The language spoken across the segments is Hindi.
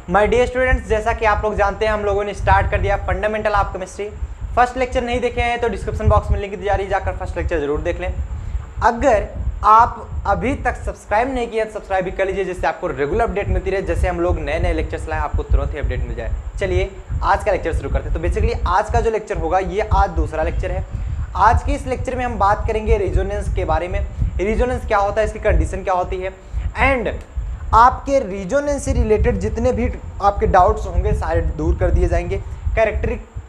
माय डियर स्टूडेंट्स, जैसा कि आप लोग जानते हैं हम लोगों ने स्टार्ट कर दिया fundamental of chemistry. First lecture नहीं देखे हैं तो डिस्क्रिप्शन बॉक्स में लिंक दी जा रही है, जाकर फर्स्ट लेक्चर जरूर देख लें। अगर आप अभी तक सब्सक्राइब नहीं किया तो सब्सक्राइब भी कर लीजिए, जिससे आपको रेगुलर अपडेट मिलती रहे। जैसे हम लोग नए नए लेक्चर्स लाएं आपको तुरंत ही अपडेट मिल जाए। चलिए आज का लेक्चर शुरू करते हैं। तो बेसिकली आज का जो लेक्चर होगा ये आज दूसरा लेक्चर है। आज के इस लेक्चर में हम बात करेंगे रेजोनेंस के बारे में। रेजोनेंस क्या होता है, इसकी कंडीशन क्या होती है, एंड आपके रेजोनेंस से रिलेटेड जितने भी आपके डाउट्स होंगे सारे दूर कर दिए जाएंगे।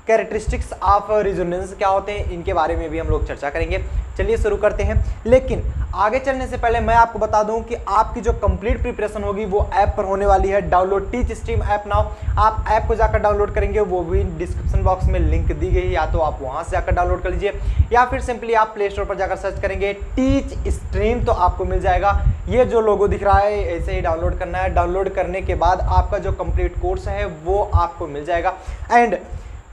कैरेक्टरिस्टिक्स ऑफ रेजोनेंस क्या होते हैं, इनके बारे में भी हम लोग चर्चा करेंगे। चलिए शुरू करते हैं। लेकिन आगे चलने से पहले मैं आपको बता दूं कि आपकी जो कंप्लीट प्रिपरेशन होगी वो ऐप पर होने वाली है। Download teach stream app now. आप ऐप को जाकर डाउनलोड करेंगे, वो भी डिस्क्रिप्शन बॉक्स में लिंक दी गई है, या तो आप वहां से जाकर डाउनलोड कर लीजिए या फिर सिंपली आप प्ले स्टोर पर जाकर सर्च करेंगे टीच स्ट्रीम तो आपको मिल जाएगा। ये जो लोगो दिख रहा है ऐसे ही डाउनलोड करना है। डाउनलोड करने के बाद आपका जो कंप्लीट कोर्स है वो आपको मिल जाएगा। एंड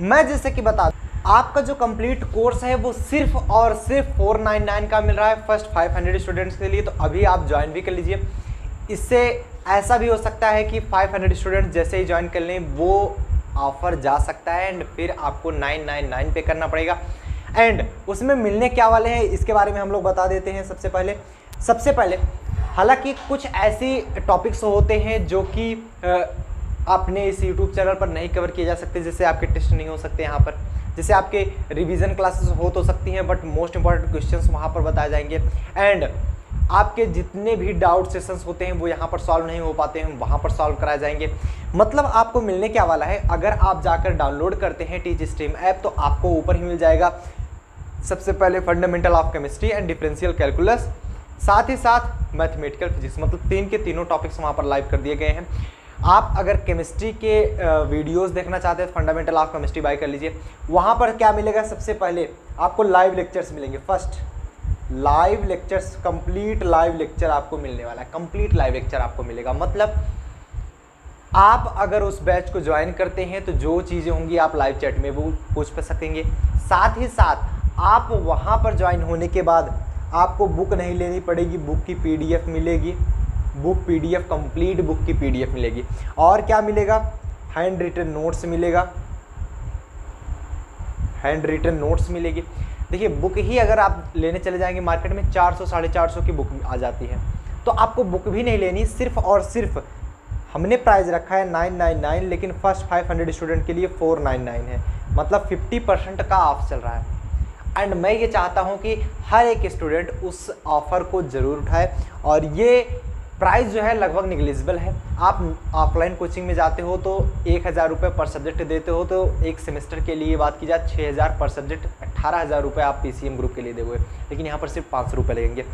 मैं जैसे कि बता आपका जो कंप्लीट कोर्स है वो सिर्फ और सिर्फ 499 का मिल रहा है फर्स्ट 500 स्टूडेंट्स के लिए। तो अभी आप ज्वाइन भी कर लीजिए। इससे ऐसा भी हो सकता है कि 500 स्टूडेंट्स जैसे ही ज्वाइन कर लें वो ऑफर जा सकता है एंड फिर आपको 999 पे करना पड़ेगा। एंड उसमें मिलने क्या वाले हैं इसके बारे में हम लोग बता देते हैं। सबसे पहले हालांकि कुछ ऐसी टॉपिक्स होते हैं जो कि अपने इस YouTube चैनल पर नहीं कवर किए जा सकते, जैसे आपके टेस्ट नहीं हो सकते यहाँ पर, जैसे आपके रिवीजन क्लासेस हो तो सकती हैं बट मोस्ट इंपॉर्टेंट क्वेश्चंस वहाँ पर बताए जाएंगे। एंड आपके जितने भी डाउट सेशंस होते हैं वो यहाँ पर सॉल्व नहीं हो पाते हैं, वहाँ पर सॉल्व कराए जाएंगे। मतलब आपको मिलने क्या वाला है, अगर आप जाकर डाउनलोड करते हैं टीच स्ट्रीम ऐप तो आपको ऊपर ही मिल जाएगा सबसे पहले fundamental of chemistry and differential calculus, साथ ही साथ मैथमेटिकल फिजिक्स, मतलब तीन के तीनों टॉपिक्स वहाँ पर लाइव कर दिए गए हैं। आप अगर केमिस्ट्री के वीडियोस देखना चाहते हैं तो फंडामेंटल ऑफ केमिस्ट्री बाय कर लीजिए। वहाँ पर क्या मिलेगा, सबसे पहले आपको लाइव लेक्चर्स मिलेंगे। First live lectures, complete live lecture आपको मिलने वाला है। कंप्लीट लाइव लेक्चर आपको मिलेगा, मतलब आप अगर उस बैच को ज्वाइन करते हैं तो जो चीज़ें होंगी आप लाइव चैट में वो पूछ सकेंगे। साथ ही साथ आप वहाँ पर ज्वाइन होने के बाद आपको बुक नहीं लेनी पड़ेगी, बुक की PDF मिलेगी। बुक PDF, कंप्लीट बुक की PDF मिलेगी। और क्या मिलेगा, हैंड रिटन नोट्स मिलेगा। हैंड रिटन नोट्स मिलेगी। देखिए बुक ही अगर आप लेने चले जाएंगे मार्केट में 400 450 की बुक आ जाती है, तो आपको बुक भी नहीं लेनी, सिर्फ और सिर्फ हमने प्राइस रखा है 999, लेकिन फर्स्ट 500 स्टूडेंट के लिए 499 है, मतलब 50% का ऑफ चल रहा है। एंड मैं ये चाहता हूँ कि हर एक स्टूडेंट उस ऑफर को ज़रूर उठाए। और ये प्राइस जो है लगभग निगलिजिबल है। आप ऑफलाइन कोचिंग में जाते हो तो 1000 रुपये पर सब्जेक्ट देते हो, तो एक सेमेस्टर के लिए बात की जाए 6000 पर सब्जेक्ट, 18000 रुपये आप PCM ग्रुप के लिए दोगे। लेकिन यहाँ पर सिर्फ 500 रुपये लगेंगे।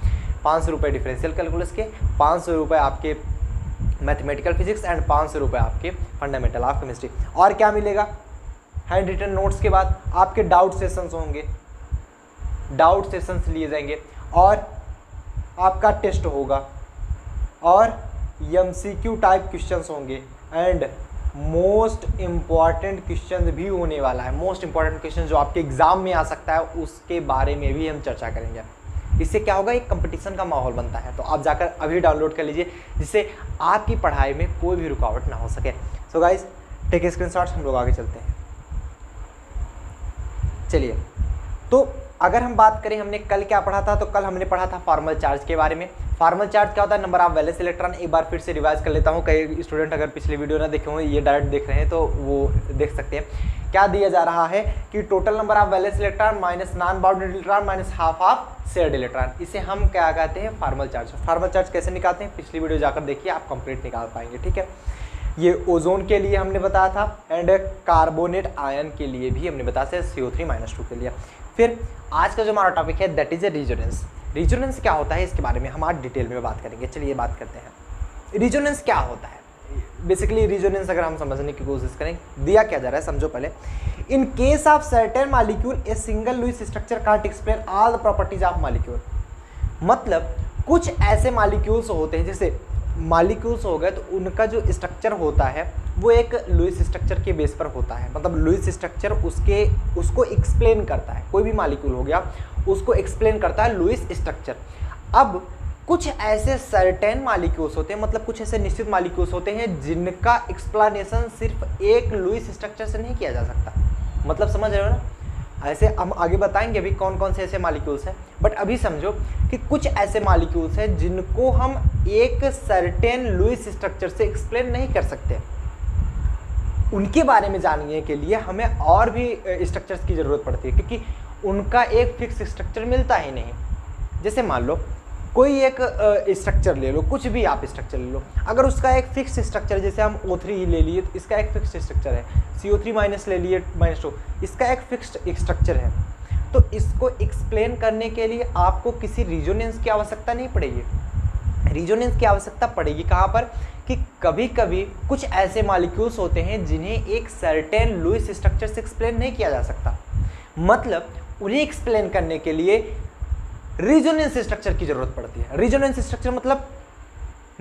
500 रुपये डिफरेंशियल कैलकुलस के, 500 रुपये आपके मैथमेटिकल फिजिक्स एंड 500 रुपये आपके फंडामेंटल ऑफ केमिस्ट्री। और क्या मिलेगा, हैंड रिटन नोट्स के बाद आपके डाउट सेशंस होंगे, डाउट सेशंस लिए जाएंगे और आपका टेस्ट होगा और MCQ टाइप क्वेश्चंस होंगे एंड मोस्ट इम्पॉर्टेंट क्वेश्चंस भी होने वाला है। मोस्ट इम्पॉर्टेंट क्वेश्चन जो आपके एग्जाम में आ सकता है उसके बारे में भी हम चर्चा करेंगे। इससे क्या होगा, एक कंपटीशन का माहौल बनता है। तो आप जाकर अभी डाउनलोड कर लीजिए जिससे आपकी पढ़ाई में कोई भी रुकावट ना हो सके। सो गाइज टेक स्क्रीनशॉट्स, हम लोग आगे चलते हैं। चलिए, तो अगर हम बात करें हमने कल क्या पढ़ा था, तो कल हमने पढ़ा था फॉर्मल चार्ज के बारे में। फॉर्मल चार्ज क्या होता है, नंबर ऑफ वैलेंस इलेक्ट्रॉन। एक बार फिर से रिवाइज कर लेता हूँ, कई स्टूडेंट अगर पिछले वीडियो ना देखे हों, ये डायरेक्ट देख रहे हैं तो वो देख सकते हैं। क्या दिया जा रहा है कि total number of valence electron minus non bounded electron minus half of shared electron, इसे हम क्या कहते हैं, फॉर्मल चार्ज। फॉर्मल चार्ज कैसे निकालते हैं, पिछली वीडियो जाकर देखिए, आप कंप्लीट निकाल पाएंगे। ठीक है, ये ओजोन के लिए हमने बताया था एंड कार्बोनेट आयन के लिए भी हमने बताया था, CO3-2 के लिए। फिर आज का जो हमारा टॉपिक है that is a resonance. Resonance क्या होता है इसके बारे में हम आज डिटेल में बात करेंगे। चलिए बात करते हैं रेजोनेंस क्या होता है। बेसिकली रेजोनेंस अगर हम समझने की कोशिश करें, दिया क्या जा रहा है समझो पहले। In case of certain molecule a single Lewis structure can't explain all the properties of molecule. मतलब कुछ ऐसे मॉलिक्यूल्स होते हैं, जैसे मॉलिक्यूल्स हो गए तो उनका जो स्ट्रक्चर होता है वो एक लुईस स्ट्रक्चर के बेस पर होता है। मतलब लुईस स्ट्रक्चर उसको एक्सप्लेन करता है। कोई भी मॉलिक्यूल हो गया उसको एक्सप्लेन करता है लुईस स्ट्रक्चर। अब कुछ ऐसे सर्टेन मॉलिक्यूल्स होते हैं, मतलब कुछ ऐसे निश्चित मॉलिक्यूल्स होते हैं जिनका एक्सप्लेनेशन सिर्फ एक लुईस स्ट्रक्चर से नहीं किया जा सकता। मतलब समझ रहे हो ना? ऐसे हम आगे बताएंगे अभी कौन कौन से ऐसे मॉलिक्यूल्स हैं, बट अभी समझो कि कुछ ऐसे मॉलिक्यूल्स हैं जिनको हम एक सर्टेन लुईस स्ट्रक्चर से एक्सप्लेन नहीं कर सकते। उनके बारे में जानने के लिए हमें और भी स्ट्रक्चर्स की ज़रूरत पड़ती है, क्योंकि उनका एक फिक्स स्ट्रक्चर मिलता ही नहीं। जैसे मान लो कोई एक स्ट्रक्चर ले लो, कुछ भी आप स्ट्रक्चर ले लो, अगर उसका एक फिक्स स्ट्रक्चर, जैसे हम O3 ही ले लिए तो इसका एक फिक्स स्ट्रक्चर है, CO3 माइनस ले लिए -2, इसका एक फिक्स्ड स्ट्रक्चर है, तो इसको एक्सप्लेन करने के लिए आपको किसी रिजोनेंस की आवश्यकता नहीं पड़ेगी। रिजोनेंस की आवश्यकता पड़ेगी कहाँ पर, कि कभी कभी कुछ ऐसे मॉलिक्यूल्स होते हैं जिन्हें एक सर्टेन लुईस स्ट्रक्चर से एक्सप्लेन नहीं किया जा सकता, मतलब उन्हें एक्सप्लेन करने के लिए रिजोनेंस स्ट्रक्चर की जरूरत पड़ती है। रिजोनेंस स्ट्रक्चर मतलब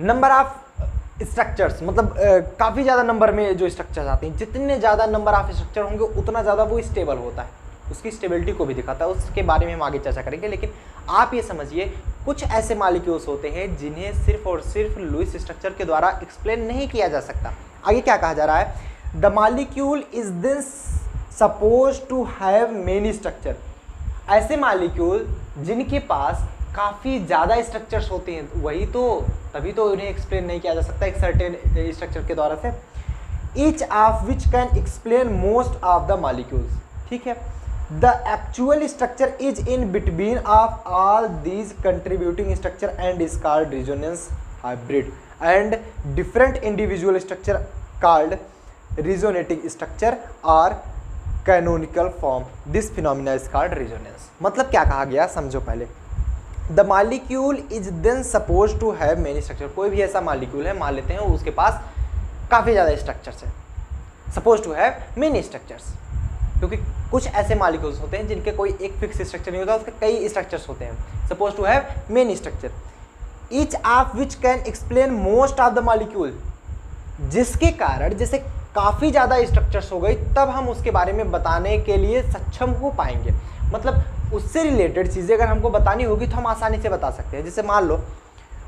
नंबर ऑफ स्ट्रक्चर्स, मतलब काफ़ी ज़्यादा नंबर में जो स्ट्रक्चर्स आते हैं, जितने ज़्यादा नंबर ऑफ स्ट्रक्चर होंगे उतना ज़्यादा वो स्टेबल होता है, उसकी स्टेबिलिटी को भी दिखाता है। उसके बारे में हम आगे चर्चा करेंगे, लेकिन आप ये समझिए कुछ ऐसे मॉलिक्यूल्स होते हैं जिन्हें सिर्फ और सिर्फ लुईस स्ट्रक्चर के द्वारा एक्सप्लेन नहीं किया जा सकता। आगे क्या कहा जा रहा है, the molecule is then suppose to have many structure. ऐसे मॉलिक्यूल जिनके पास काफ़ी ज़्यादा स्ट्रक्चर्स होते हैं, वही तो तभी तो उन्हें एक्सप्लेन नहीं किया जा सकता एक सर्टेन स्ट्रक्चर के द्वारा से। Each of which can explain most of the molecules, ठीक है। The actual structure is in between of all these contributing structure and is called resonance hybrid and different individual structure called resonating structure और canonical form. This phenomena is called resonance. मतलब क्या कहा गया समझो पहले, the molecule is then suppose to have many structure. कोई भी ऐसा मॉलिक्यूल है, मान लेते हैं उसके पास काफ़ी ज़्यादा स्ट्रक्चर्स है, suppose to have many structures, क्योंकि कुछ ऐसे मॉलिक्यूल्स होते हैं जिनके कोई एक फिक्स स्ट्रक्चर नहीं होता, उसके कई स्ट्रक्चर्स होते हैं। Suppose to have many structure, each of which can explain most of the molecule, जिसके कारण जैसे काफ़ी ज़्यादा स्ट्रक्चर्स हो गई तब हम उसके बारे में बताने के लिए सक्षम हो पाएंगे। मतलब उससे रिलेटेड चीज़ें अगर हमको बतानी होगी तो हम आसानी से बता सकते हैं। जैसे मान लो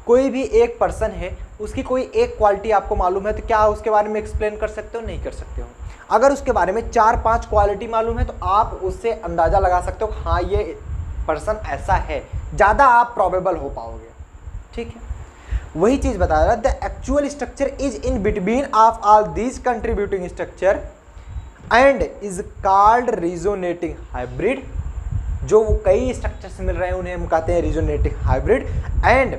कोई भी एक पर्सन है, उसकी कोई एक क्वालिटी आपको मालूम है, तो क्या उसके बारे में एक्सप्लेन कर सकते हो? नहीं कर सकते हो। अगर उसके बारे में 4-5 क्वालिटी मालूम है तो आप उससे अंदाज़ा लगा सकते हो हाँ ये पर्सन ऐसा है, ज़्यादा आप प्रोबेबल हो पाओगे, ठीक है। वही चीज़ बता रहा है, the actual structure is in between of all these contributing structure and is called resonating hybrid. जो वो कई स्ट्रक्चर्स मिल रहे हैं उन्हें हम कहते हैं resonating hybrid. And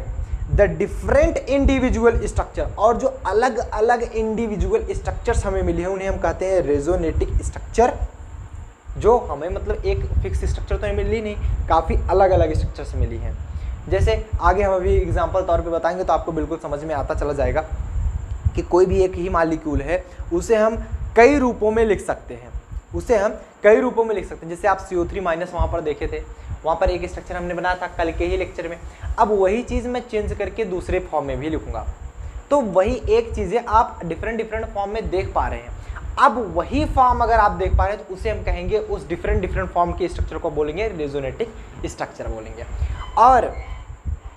the different individual structure, और जो अलग अलग इंडिविजुअल स्ट्रक्चर्स हमें मिली हैं उन्हें हम कहते हैं रेजोनेटिक स्ट्रक्चर। जो हमें मतलब एक फिक्स स्ट्रक्चर तो मिली नहीं, काफ़ी अलग अलग स्ट्रक्चर्स मिली हैं। जैसे आगे हम अभी एग्जांपल तौर पे बताएंगे तो आपको बिल्कुल समझ में आता चला जाएगा कि कोई भी एक ही मॉलिक्यूल है, उसे हम कई रूपों में लिख सकते हैं, उसे हम कई रूपों में लिख सकते हैं। जैसे आप CO3 माइनस वहाँ पर देखे थे, वहाँ पर एक स्ट्रक्चर हमने बनाया था कल के ही लेक्चर में। अब वही चीज़ मैं चेंज करके दूसरे फॉर्म में भी लिखूँगा, तो वही एक चीज़ें आप डिफरेंट फॉर्म में देख पा रहे हैं। अब वही फॉर्म अगर आप देख पा रहे हैं तो उसे हम कहेंगे, उस डिफरेंट फॉर्म के स्ट्रक्चर को बोलेंगे रेजोनेटिक स्ट्रक्चर बोलेंगे। और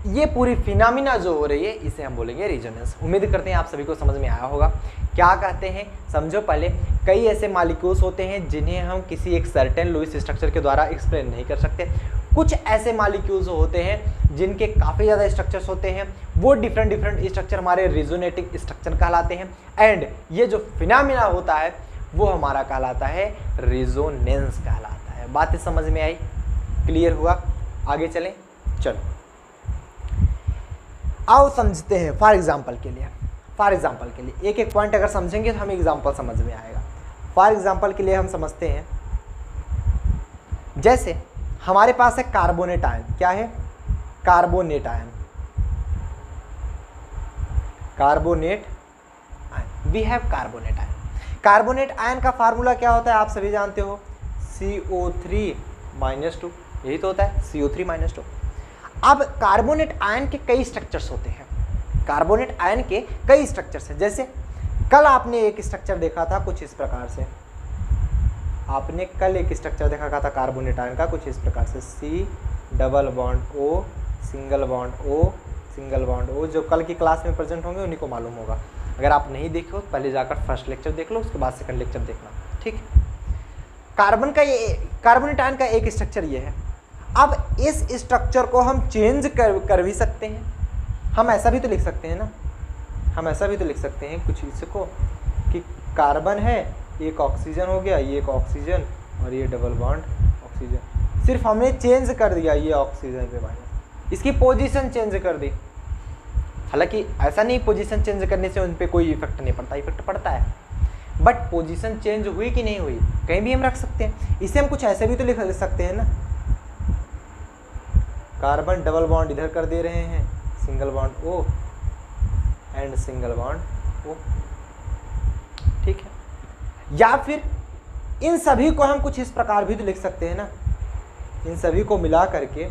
ये पूरी फिनोमिना जो हो रही है इसे हम बोलेंगे रिजोनेंस। उम्मीद करते हैं आप सभी को समझ में आया होगा। क्या कहते हैं समझो पहले, कई ऐसे मॉलिक्यूल्स होते हैं जिन्हें हम किसी एक सर्टेन लुईस स्ट्रक्चर के द्वारा एक्सप्लेन नहीं कर सकते। कुछ ऐसे मॉलिक्यूल्स होते हैं जिनके काफ़ी ज़्यादा स्ट्रक्चर्स होते हैं, वो डिफरेंट स्ट्रक्चर हमारे रिजोनेटिक स्ट्रक्चर कहलाते हैं। एंड ये जो फिनोमिना होता है वो हमारा कहलाता है रिजोनेंस कहलाता है। बातें समझ में आई? क्लियर हुआ? आगे चलें, चलो आओ समझते हैं। फॉर एग्जाम्पल के लिए एक एक पॉइंट अगर समझेंगे तो हमें एग्जाम्पल समझ में आएगा। फॉर एग्जाम्पल के लिए हम समझते हैं, जैसे हमारे पास है कार्बोनेट आयन। क्या है? Carbonate ion. We have carbonate ion. Carbonate ion का फार्मूला क्या होता है आप सभी जानते हो, CO3-2। यही तो होता है, CO3-2। अब कार्बोनेट आयन के कई स्ट्रक्चर्स होते हैं, कार्बोनेट आयन के कई स्ट्रक्चर्स हैं। जैसे कल आपने एक स्ट्रक्चर देखा था कुछ इस प्रकार से, आपने कल एक स्ट्रक्चर देखा था कार्बोनेट आयन का कुछ इस प्रकार से, C double bond O single bond O single bond O, जो कल की क्लास में प्रेजेंट होंगे उन्हीं को मालूम होगा। अगर आप नहीं देखे हो पहले जाकर फर्स्ट लेक्चर देख लो, उसके बाद सेकंड लेक्चर देखना, ठीक। कार्बोनेटायन का एक स्ट्रक्चर ये है। अब इस स्ट्रक्चर को हम चेंज कर भी सकते हैं। हम ऐसा भी तो लिख सकते हैं ना, हम ऐसा भी तो लिख सकते हैं कुछ इसको कि कार्बन है, एक ऑक्सीजन हो गया, ये एक ऑक्सीजन और ये डबल बॉन्ड ऑक्सीजन। सिर्फ हमने चेंज कर दिया ये ऑक्सीजन पे माइनस, इसकी पोजीशन चेंज कर दी। हालांकि ऐसा नहीं पोजीशन चेंज करने से उन पर कोई इफेक्ट नहीं पड़ता, इफेक्ट पड़ता है, बट पोजीशन चेंज हुई कि नहीं हुई कहीं भी हम रख सकते हैं। इसे हम कुछ ऐसे भी तो लिख सकते हैं ना, कार्बन डबल बॉन्ड इधर कर दे रहे हैं, single bond O and single bond O, ठीक है। या फिर इन सभी को हम कुछ इस प्रकार भी तो लिख सकते हैं ना, इन सभी को मिला करके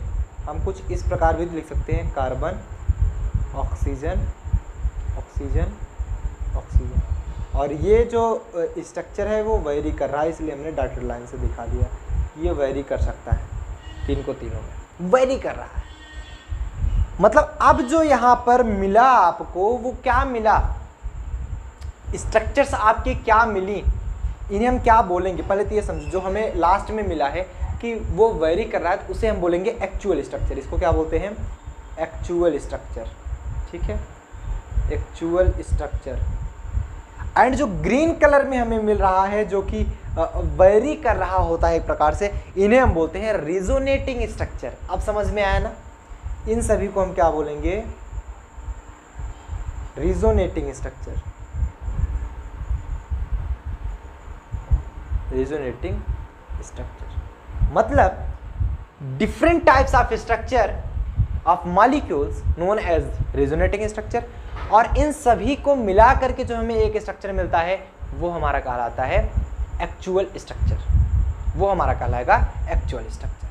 हम कुछ इस प्रकार भी तो लिख सकते हैं, कार्बन ऑक्सीजन ऑक्सीजन ऑक्सीजन। और ये जो स्ट्रक्चर है वो वेरी कर रहा है, इसलिए हमने डॉटेड लाइन से दिखा दिया, ये वेरी कर सकता है, तीन को तीनों में वेरी कर रहा है। मतलब अब जो यहाँ पर मिला आपको वो क्या मिला, स्ट्रक्चर्स आपकी क्या मिली, इन्हें हम क्या बोलेंगे पहले तो ये समझो। जो हमें लास्ट में मिला है कि वो वेरी कर रहा है तो उसे हम बोलेंगे एक्चुअल स्ट्रक्चर। इसको क्या बोलते हैं, एक्चुअल स्ट्रक्चर, ठीक है, एक्चुअल स्ट्रक्चर। एंड जो ग्रीन कलर में हमें मिल रहा है जो कि वेरी कर रहा होता है एक प्रकार से, इन्हें हम बोलते हैं रिजोनेटिंग स्ट्रक्चर। अब समझ में आया ना, इन सभी को हम क्या बोलेंगे, रिजोनेटिंग स्ट्रक्चर, रिजोनेटिंग स्ट्रक्चर। मतलब different types of structure of molecules known as resonating structure, और इन सभी को मिला करके जो हमें एक स्ट्रक्चर मिलता है वो हमारा कहलाता है एक्चुअल स्ट्रक्चर, वो हमारा कहलाएगा एक्चुअल स्ट्रक्चर।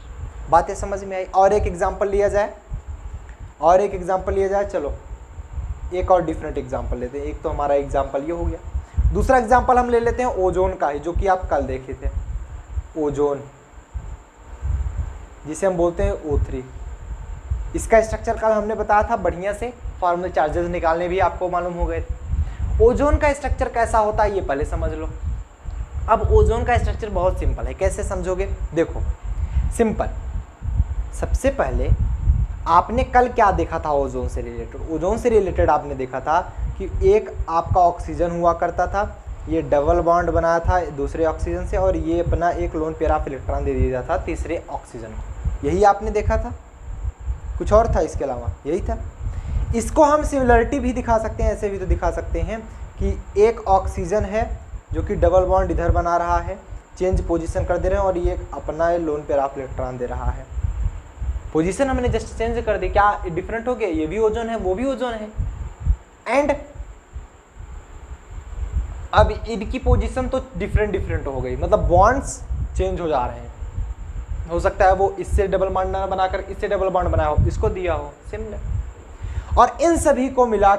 बातें समझ में आई। और एक एग्जांपल लिया जाए, और एक एग्जांपल लिया जाए, चलो एक और डिफरेंट एग्जांपल लेते हैं। एक तो हमारा एग्जांपल ये हो गया, दूसरा एग्जांपल हम ले लेते हैं ओजोन का ही, जो कि आप कल देखे थे, ओजोन जिसे हम बोलते हैं O3। इसका स्ट्रक्चर कल हमने बताया था बढ़िया से, फॉर्मल चार्जेस निकालने भी आपको मालूम हो गए थे। ओजोन का स्ट्रक्चर कैसा होता है ये पहले समझ लो। अब ओजोन का स्ट्रक्चर बहुत सिंपल है, कैसे समझोगे, देखो सिंपल। सबसे पहले आपने कल क्या देखा था ओजोन से रिलेटेड, ओजोन से रिलेटेड आपने देखा था कि एक आपका ऑक्सीजन हुआ करता था, ये डबल बॉन्ड बनाया था दूसरे ऑक्सीजन से, और ये अपना एक लोन पेयर ऑफ इलेक्ट्रॉन दे दिया था तीसरे ऑक्सीजन को। यही आपने देखा था, कुछ और था इसके अलावा, यही था। इसको हम सिमिलरिटी भी दिखा सकते हैं, ऐसे भी तो दिखा सकते हैं कि एक ऑक्सीजन है जो कि डबल बॉन्ड इधर बना रहा है, चेंज पोजीशन कर दे रहे हैं, और ये अपना लोन पेयर ऑफ इलेक्ट्रॉन दे रहा है। पोजीशन हमने जस्ट चेंज कर दी, क्या डिफरेंट हो गया, ये भी ओजोन है वो भी ओजोन है। एंड अब इनकी पोजीशन तो डिफरेंट हो गई, मतलब बॉन्ड्स चेंज हो जा रहे हैं। हो सकता है वो इससे डबल बॉन्ड बनाकर इससे डबल बॉन्ड बनाया हो, इसको दिया हो, सिमिलर। और इन सभी को मिला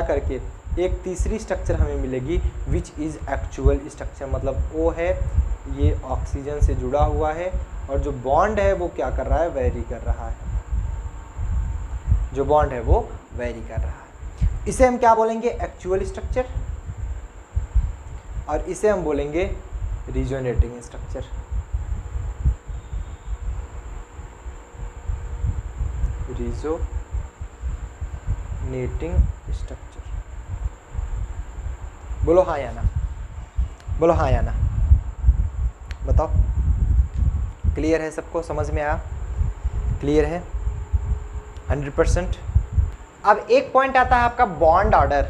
करके एक तीसरी स्ट्रक्चर हमें मिलेगी विच इज़ एक्चुअल स्ट्रक्चर। मतलब वो है ये ऑक्सीजन से जुड़ा हुआ है, और जो बॉन्ड है वो क्या कर रहा है, वेरी कर रहा है, जो बॉन्ड है वो वेरी कर रहा है। इसे हम क्या बोलेंगे, एक्चुअल स्ट्रक्चर, और इसे हम बोलेंगे रिजोनेटिंग स्ट्रक्चर। रिजोनेटिंग स्ट्रक्चर, बोलो हाँ या ना, बोलो हाँ या ना, बताओ। क्लियर है सबको, समझ में आया, क्लियर है 100%। अब एक पॉइंट आता है आपका बॉन्ड ऑर्डर।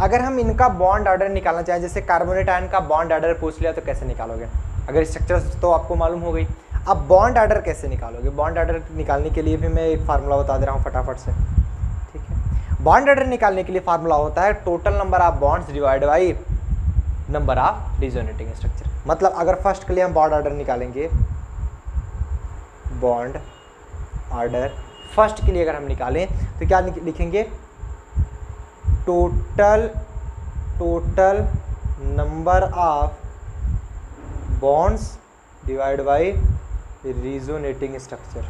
अगर हम इनका बॉन्ड ऑर्डर निकालना चाहें, जैसे कार्बोनेटायन का बॉन्ड ऑर्डर पूछ लिया तो कैसे निकालोगे, अगर स्ट्रक्चर तो आपको मालूम हो गई, अब बॉन्ड ऑर्डर कैसे निकालोगे। बॉन्ड ऑर्डर निकालने के लिए भी मैं एक फार्मूला बता दे रहा हूँ फटाफट से, ठीक है। बॉन्ड ऑर्डर निकालने के लिए फार्मूला होता है total number of bonds divide by number of resonating structure. मतलब अगर फर्स्ट के लिए हम बॉन्ड ऑर्डर निकालेंगे, बॉन्ड ऑर्डर फर्स्ट के लिए अगर हम निकालें तो क्या लिखेंगे, total number of bonds divide by resonating structure.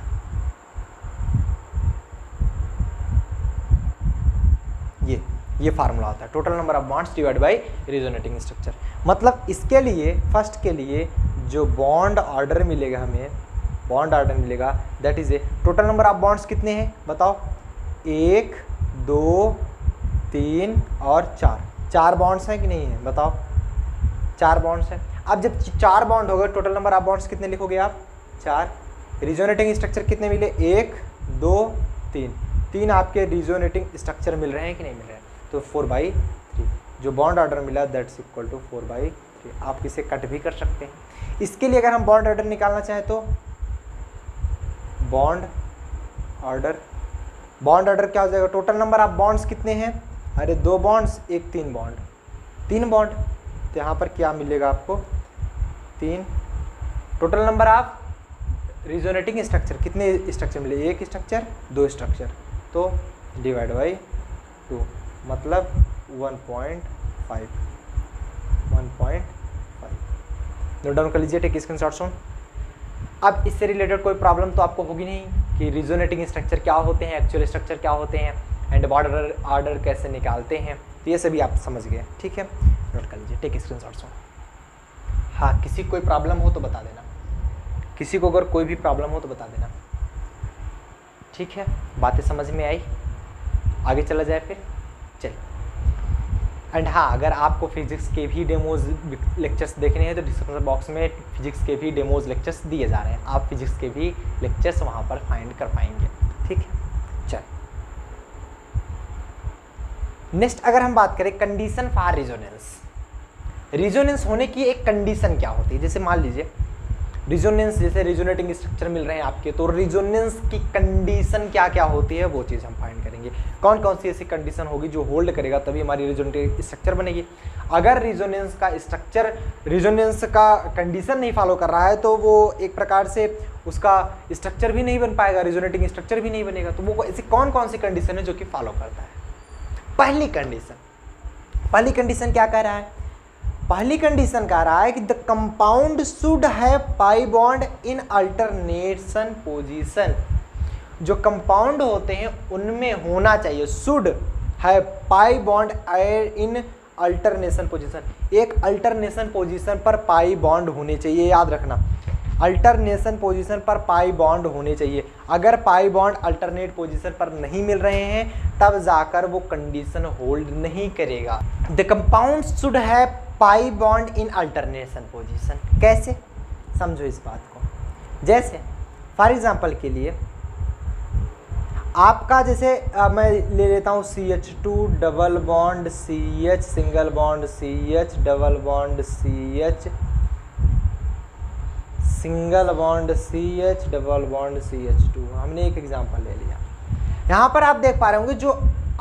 ये फार्मूला होता है, total number of bonds divide by resonating structure. मतलब इसके लिए फर्स्ट के लिए जो बॉन्ड ऑर्डर मिलेगा हमें, बॉन्ड ऑर्डर मिलेगा that is a total number of bonds कितने हैं बताओ, 1 2 3 और 4, 4 बॉन्ड्स हैं कि नहीं है बताओ, 4 बॉन्ड्स हैं। अब जब 4 बॉन्ड हो गए टोटल नंबर ऑफ बॉन्ड्स कितने लिखोगे आप, 4। रिजोनेटिंग स्ट्रक्चर कितने मिले, 1 2 3, 3 आपके रिजोनेटिंग स्ट्रक्चर मिल रहे हैं कि नहीं मिल रहे हैं, तो 4/3 जो बॉन्ड ऑर्डर मिला दैट्स इक्वल टू 4/3। आप इसे कट भी कर सकते हैं। इसके लिए अगर हम बॉन्ड ऑर्डर निकालना चाहें तो बॉन्ड ऑर्डर क्या हो जाएगा, टोटल नंबर ऑफ बॉन्ड्स कितने हैं, अरे 2 बॉन्ड्स 1 3 बॉन्ड, 3 बॉन्ड, तो यहाँ पर क्या मिलेगा आपको 3। Total number of resonating structure कितने स्ट्रक्चर मिले, 1 स्ट्रक्चर 2 स्ट्रक्चर, तो डिवाइड बाई 2 मतलब 1.5 नोट डाउन कर लीजिए, टेक स्क्रीनशॉट सुन। अब इससे रिलेटेड कोई प्रॉब्लम तो आपको होगी नहीं कि रिजोनेटिंग स्ट्रक्चर क्या होते हैं, एक्चुअल स्ट्रक्चर क्या होते हैं एंड बॉर्डर ऑर्डर कैसे निकालते हैं, तो ये सभी आप समझ गए, ठीक है। नोट कर लीजिए, टेक स्क्रीनशॉट सुन। हाँ, किसी को कोई प्रॉब्लम हो तो बता देना, किसी को अगर कोई भी प्रॉब्लम हो तो बता देना, ठीक है। बातें समझ में आई, आगे चला जाए फिर, चलिए। एंड हाँ, अगर आपको फिजिक्स के भी डेमोज लेक्चर्स देखने हैं तो डिस्क्रिप्शन बॉक्स में फिजिक्स के भी डेमोज लेक्चर्स दिए जा रहे हैं, आप फिजिक्स के भी लेक्चर्स वहाँ पर फाइंड कर पाएंगे, ठीक है। चल नेक्स्ट अगर हम बात करें कंडीशन फॉर रिजोनेंस होने की एक कंडीशन क्या होती है, जैसे मान लीजिए रिजोनेंस, जैसे रिजोनेटिंग स्ट्रक्चर मिल रहे हैं आपके, तो रिजोनेंस की कंडीशन क्या क्या होती है वो चीज़ हम फाइंड करेंगे। कौन कौन सी ऐसी कंडीशन होगी जो होल्ड करेगा तभी हमारी रिजोनेटिंग स्ट्रक्चर बनेगी। अगर रिजोनेंस का कंडीशन नहीं फॉलो कर रहा है तो वो एक प्रकार से उसका स्ट्रक्चर भी नहीं बन पाएगा, रिजोनेटिंग स्ट्रक्चर भी नहीं बनेगा। तो वो ऐसी कौन कौन सी कंडीशन है जो कि फॉलो करता है। पहली कंडीशन क्या कह रहा है, पहली कंडीशन कह रहा है कि the compound should have pi bond in alternation position. जो कंपाउंड होते हैं उनमें होना चाहिए, should have pi bond in alternation position. एक अल्टरनेशन पोजीशन पर पाई बॉन्ड होने चाहिए, याद रखना, अल्टरनेशन पोजीशन पर पाई बॉन्ड होने चाहिए। अगर पाई बॉन्ड अल्टरनेट पोजीशन पर नहीं मिल रहे हैं तब जाकर वो कंडीशन होल्ड नहीं करेगा। The compound should have pi bond in alternation position. कैसे, समझो इस बात को। जैसे फॉर एग्जांपल के लिए आपका जैसे मैं ले लेता हूँ CH2 double bond CH single bond CH double bond CH single bond CH double bond CH2। हमने एक एग्जांपल ले लिया। यहाँ पर आप देख पा रहे होंगे जो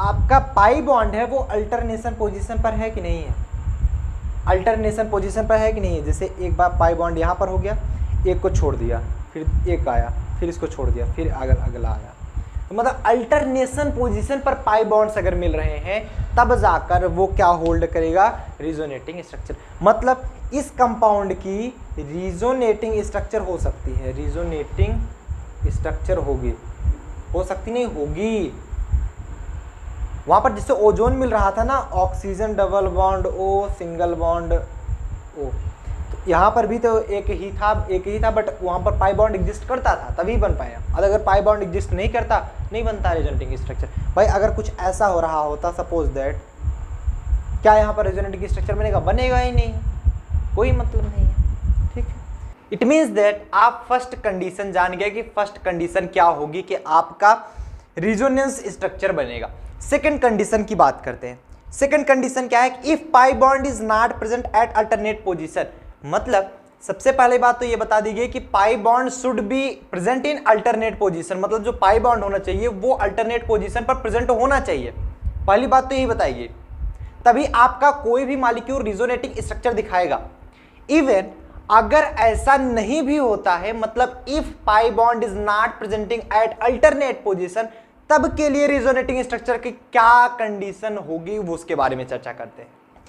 आपका पाई बॉन्ड है वो अल्टरनेशन पोजीशन पर है कि नहीं है, अल्टरनेशन पोजीशन पर है कि नहीं है। जैसे एक बार पाई बॉन्ड यहाँ पर हो गया, एक को छोड़ दिया, फिर एक आया, फिर इसको छोड़ दिया, फिर अगला आया। तो मतलब अल्टरनेशन पोजीशन पर पाई बॉन्ड्स अगर मिल रहे हैं तब जाकर वो क्या होल्ड करेगा, रिजोनेटिंग स्ट्रक्चर। मतलब इस कंपाउंड की रिजोनेटिंग स्ट्रक्चर हो सकती है, रिजोनेटिंग स्ट्रक्चर होगी, हो सकती नहीं होगी। वहां पर जिससे ओजोन मिल रहा था ना, oxygen double bond O single bond O, तो यहाँ पर भी तो एक ही था बट वहाँ पर पाई बॉन्ड एग्जिस्ट करता था तभी बन पाया। अगर पाई बॉन्ड एग्जिस्ट नहीं करता नहीं बनता रिजोनेटिंग स्ट्रक्चर। भाई अगर कुछ ऐसा हो रहा होता सपोज दैट, क्या यहाँ पर रिजोनेटिंग स्ट्रक्चर बनेगा, बनेगा ही नहीं, कोई मतलब नहीं है, ठीक है। इट मीन्स दैट आप फर्स्ट कंडीशन जान गए कि फर्स्ट कंडीशन क्या होगी कि आपका रिजोनेंस स्ट्रक्चर बनेगा। सेकंड कंडीशन की बात करते हैं। सेकंड कंडीशन क्या है, if pi bond is not present at alternate position. मतलब सबसे पहले बात तो ये बता दी गई कि pi bond should be present in alternate position. मतलब जो पाई बॉन्ड होना चाहिए वो अल्टरनेट पोजीशन पर प्रेजेंट होना चाहिए। पहली बात तो यही बताइए, तभी आपका कोई भी मॉलिक्यूल रिजोनेटिंग स्ट्रक्चर दिखाएगा। इवन अगर ऐसा नहीं भी होता है, मतलब if pi bond is not presenting at alternate position, तब के लिए रिजोनेटिंग स्ट्रक्चर की क्या कंडीशन होगी वो उसके बारे में चर्चा करते हैं।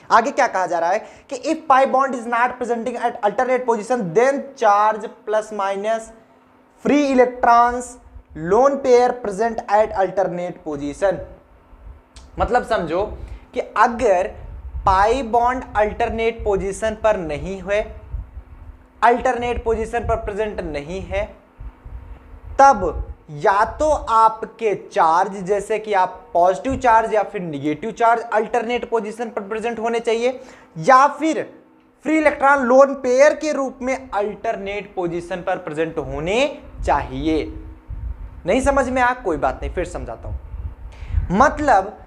आगे क्या कहा जा रहा है कि if pi bond is not presenting at alternate position then charge plus minus free electrons lone pair present at alternate position. मतलब समझो कि अगर पाई बॉन्ड अल्टरनेट पोजीशन पर नहीं हुए, अल्टरनेट पोजीशन पर प्रेजेंट नहीं है, तब या तो आपके चार्ज जैसे कि आप पॉजिटिव चार्ज या फिर निगेटिव चार्ज अल्टरनेट पोजीशन पर प्रेजेंट होने चाहिए, या फिर फ्री इलेक्ट्रॉन लोन पेयर के रूप में अल्टरनेट पोजीशन पर प्रेजेंट होने चाहिए। नहीं समझ में आया? कोई बात नहीं, फिर समझाता हूं। मतलब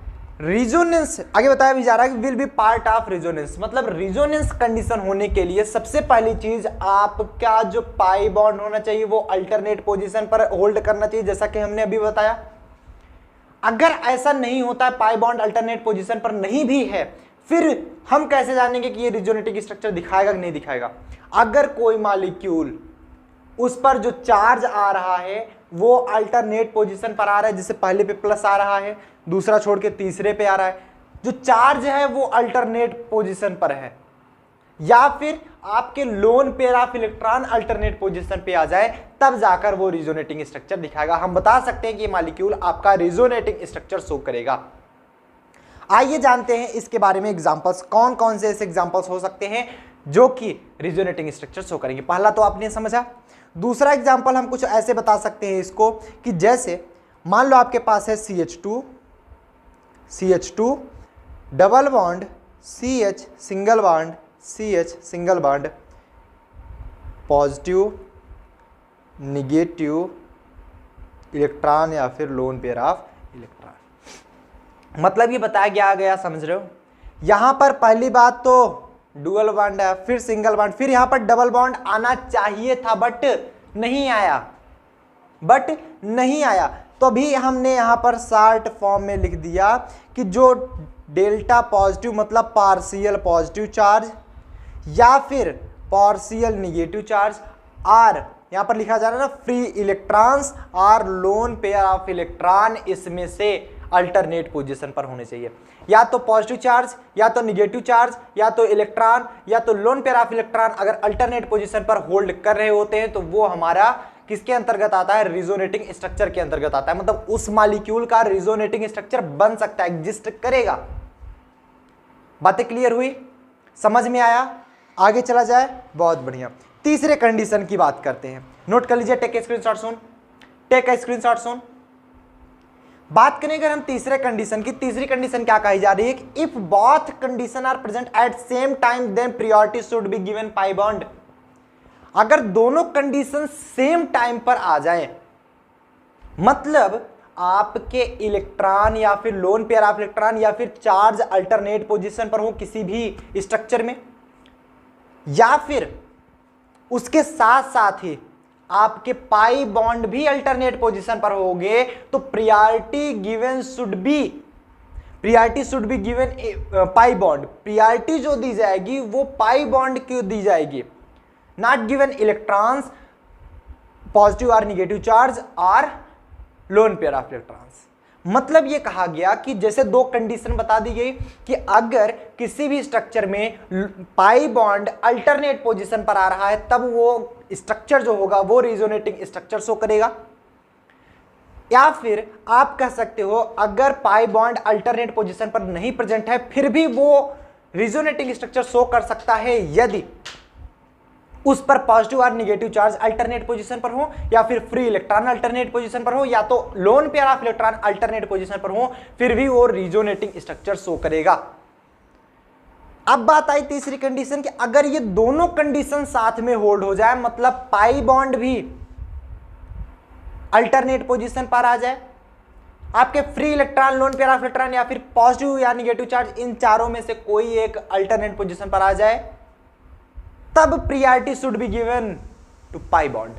रिजोनेंस आगे बताया भी जा रहा है कि will be part of resonance, मतलब रिजोनेंस कंडीशन होने के लिए सबसे पहली चीज आपका जो पाई बॉन्ड होना चाहिए वो अल्टरनेट पोजीशन पर होल्ड करना चाहिए, जैसा कि हमने अभी बताया। अगर ऐसा नहीं होता है, पाई बॉन्ड अल्टरनेट पोजीशन पर नहीं भी है, फिर हम कैसे जानेंगे कि ये रिजोनेटिंग स्ट्रक्चर दिखाएगा कि नहीं दिखाएगा? अगर कोई मॉलिक्यूल उस पर जो चार्ज आ रहा है वो अल्टरनेट पोजीशन पर आ रहा है, जैसे पहले पे प्लस आ रहा है, दूसरा छोड़ के तीसरे पे आ रहा है, जो चार्ज है वो अल्टरनेट पोजीशन पर है, या फिर आपके loan pair of electron alternate position पे आ जाए, तब जाकर वो रिजोनेटिंग स्ट्रक्चर दिखाएगा। हम बता सकते हैं कि ये मॉलिक्यूल आपका रिजोनेटिंग स्ट्रक्चर शो करेगा। आइए जानते हैं इसके बारे में एग्जांपल्स, कौन कौन से ऐसे एग्जांपल्स हो सकते हैं जो कि रिजोनेटिंग स्ट्रक्चर शो करेंगे। पहला तो आपने समझा। दूसरा एग्जांपल हम कुछ ऐसे बता सकते हैं इसको कि जैसे मान लो आपके पास है CH2 double bond CH single bond CH single bond, positive negative electron या फिर लोन पेयर ऑफ इलेक्ट्रॉन। मतलब ये बताया गया, समझ रहे हो? यहां पर पहली बात तो डुअल बॉन्ड है, फिर सिंगल बॉन्ड, फिर यहां पर डबल बॉन्ड आना चाहिए था बट नहीं आया, तो भी हमने यहां पर शॉर्ट फॉर्म में लिख दिया कि जो डेल्टा पॉजिटिव मतलब पार्शियल पॉजिटिव चार्ज या फिर पार्शियल निगेटिव चार्ज, आर यहां पर लिखा जा रहा है ना free electrons or lone pair of electron, इसमें से अल्टरनेट पोजीशन पर होने चाहिए, या तो पॉजिटिव चार्ज या तो निगेटिव चार्ज या तो इलेक्ट्रॉन या तो लोन पेयर ऑफ इलेक्ट्रॉन अगर अल्टरनेट पोजीशन पर होल्ड कर रहे होते हैं तो वो हमारा किसके अंतर्गत आता है? रिजोनेटिंग स्ट्रक्चर के अंतर्गत आता है। मतलब उस मॉलिक्यूल का रिजोनेटिंग स्ट्रक्चर बन सकता है, एग्जिस्ट करेगा। बातें क्लियर हुई? समझ में आया? आगे चला जाए, बहुत बढ़िया। तीसरे कंडीशन की बात करते हैं, नोट कर लीजिए, टेक स्क्रीनशॉट सुन, टेक स्क्रीनशॉट सुन। बात करें अगर हम तीसरे कंडीशन की, तीसरी कंडीशन क्या कही जा रही है कि if both condition are present at same time then priority should be given pi bond. अगर दोनों कंडीशन सेम टाइम पर आ जाए, मतलब आपके इलेक्ट्रॉन या फिर लोन पेयर ऑफ इलेक्ट्रॉन या फिर चार्ज अल्टरनेट पोजीशन पर हो किसी भी स्ट्रक्चर में, या फिर उसके साथ साथ ही आपके पाई बॉन्ड भी अल्टरनेट पोजीशन पर होंगे, तो priority should be given pi bond. Priority जो दी जाएगी वो पाई बॉन्ड को दी जाएगी, नॉट गिवन इलेक्ट्रॉन्स पॉजिटिव और निगेटिव चार्ज और लोन पेयर ऑफ इलेक्ट्रॉन्स। मतलब ये कहा गया कि जैसे दो कंडीशन बता दी गई कि अगर किसी भी स्ट्रक्चर में पाई बॉन्ड अल्टरनेट पोजीशन पर आ रहा है तब वो स्ट्रक्चर जो होगा वो रिजोनेटिंग स्ट्रक्चर शो करेगा, या फिर आप कह सकते हो अगर पाई बॉन्ड अल्टरनेट पोजीशन पर नहीं प्रेजेंट है फिर भी वो रिजोनेटिंग स्ट्रक्चर शो कर सकता है यदि उस पर पॉजिटिव और निगेटिव चार्ज अल्टरनेट पोजीशन पर हो, या फिर फ्री इलेक्ट्रॉन अल्टरनेट पोजीशन पर हो, या तो loan pair of electron alternate position पर हो, फिर भी वो रिजोनेटिंग स्ट्रक्चर शो करेगा। अब बात आई तीसरी कंडीशन कि अगर ये दोनों कंडीशन साथ में होल्ड हो जाए, मतलब पाई बॉन्ड भी अल्टरनेट पोजीशन पर आ जाए, आपके free electron loan pair of electron या फिर पॉजिटिव या निगेटिव चार्ज इन चारों में से कोई एक अल्टरनेट पोजीशन पर आ जाए, तब priority should be given to pi bond.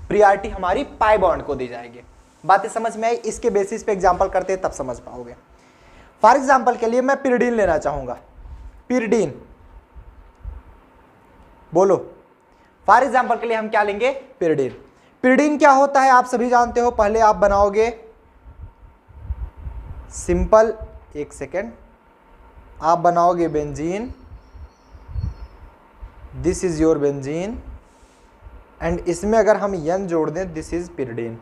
Priority हमारी पाई बॉन्ड को दी जाएगी। बातें समझ में आई? इसके बेसिस पे एग्जांपल करते हैं तब समझ पाओगे। फॉर एग्जांपल के लिए मैं पिरिडीन लेना चाहूंगा, पिरिडीन बोलो। फॉर एग्जांपल के लिए हम क्या लेंगे? पिरिडीन। पिरिडीन क्या होता है आप सभी जानते हो। पहले आप बनाओगे सिंपल, एक सेकेंड, आप बनाओगे benzene, this is your benzene, and इसमें अगर हम N जोड़ दें दिस इज पिरिडीन।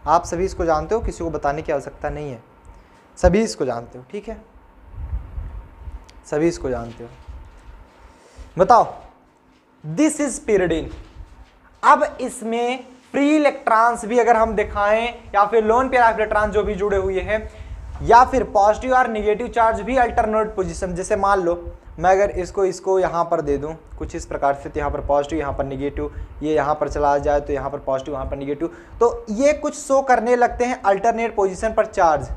आप सभी इसको जानते हो, किसी को बताने की आवश्यकता नहीं है, सभी इसको जानते हो, ठीक है। सभी इसको जानते हो। बताओ, दिस इज pyridine। अब इसमें फ्री इलेक्ट्रॉन्स भी अगर हम दिखाएं या फिर लोन पेयर ऑफ इलेक्ट्रॉन जो भी जुड़े हुए हैं या फिर पॉजिटिव और निगेटिव चार्ज भी अल्टरनेट पोजीशन, जैसे मान लो मैं अगर इसको यहाँ पर दे दूँ कुछ इस प्रकार से, तो यहाँ पर पॉजिटिव यहाँ पर निगेटिव, ये यहाँ पर चला जाए तो यहाँ पर पॉजिटिव यहाँ पर निगेटिव, तो ये कुछ शो करने लगते हैं अल्टरनेट पोजीशन पर चार्ज।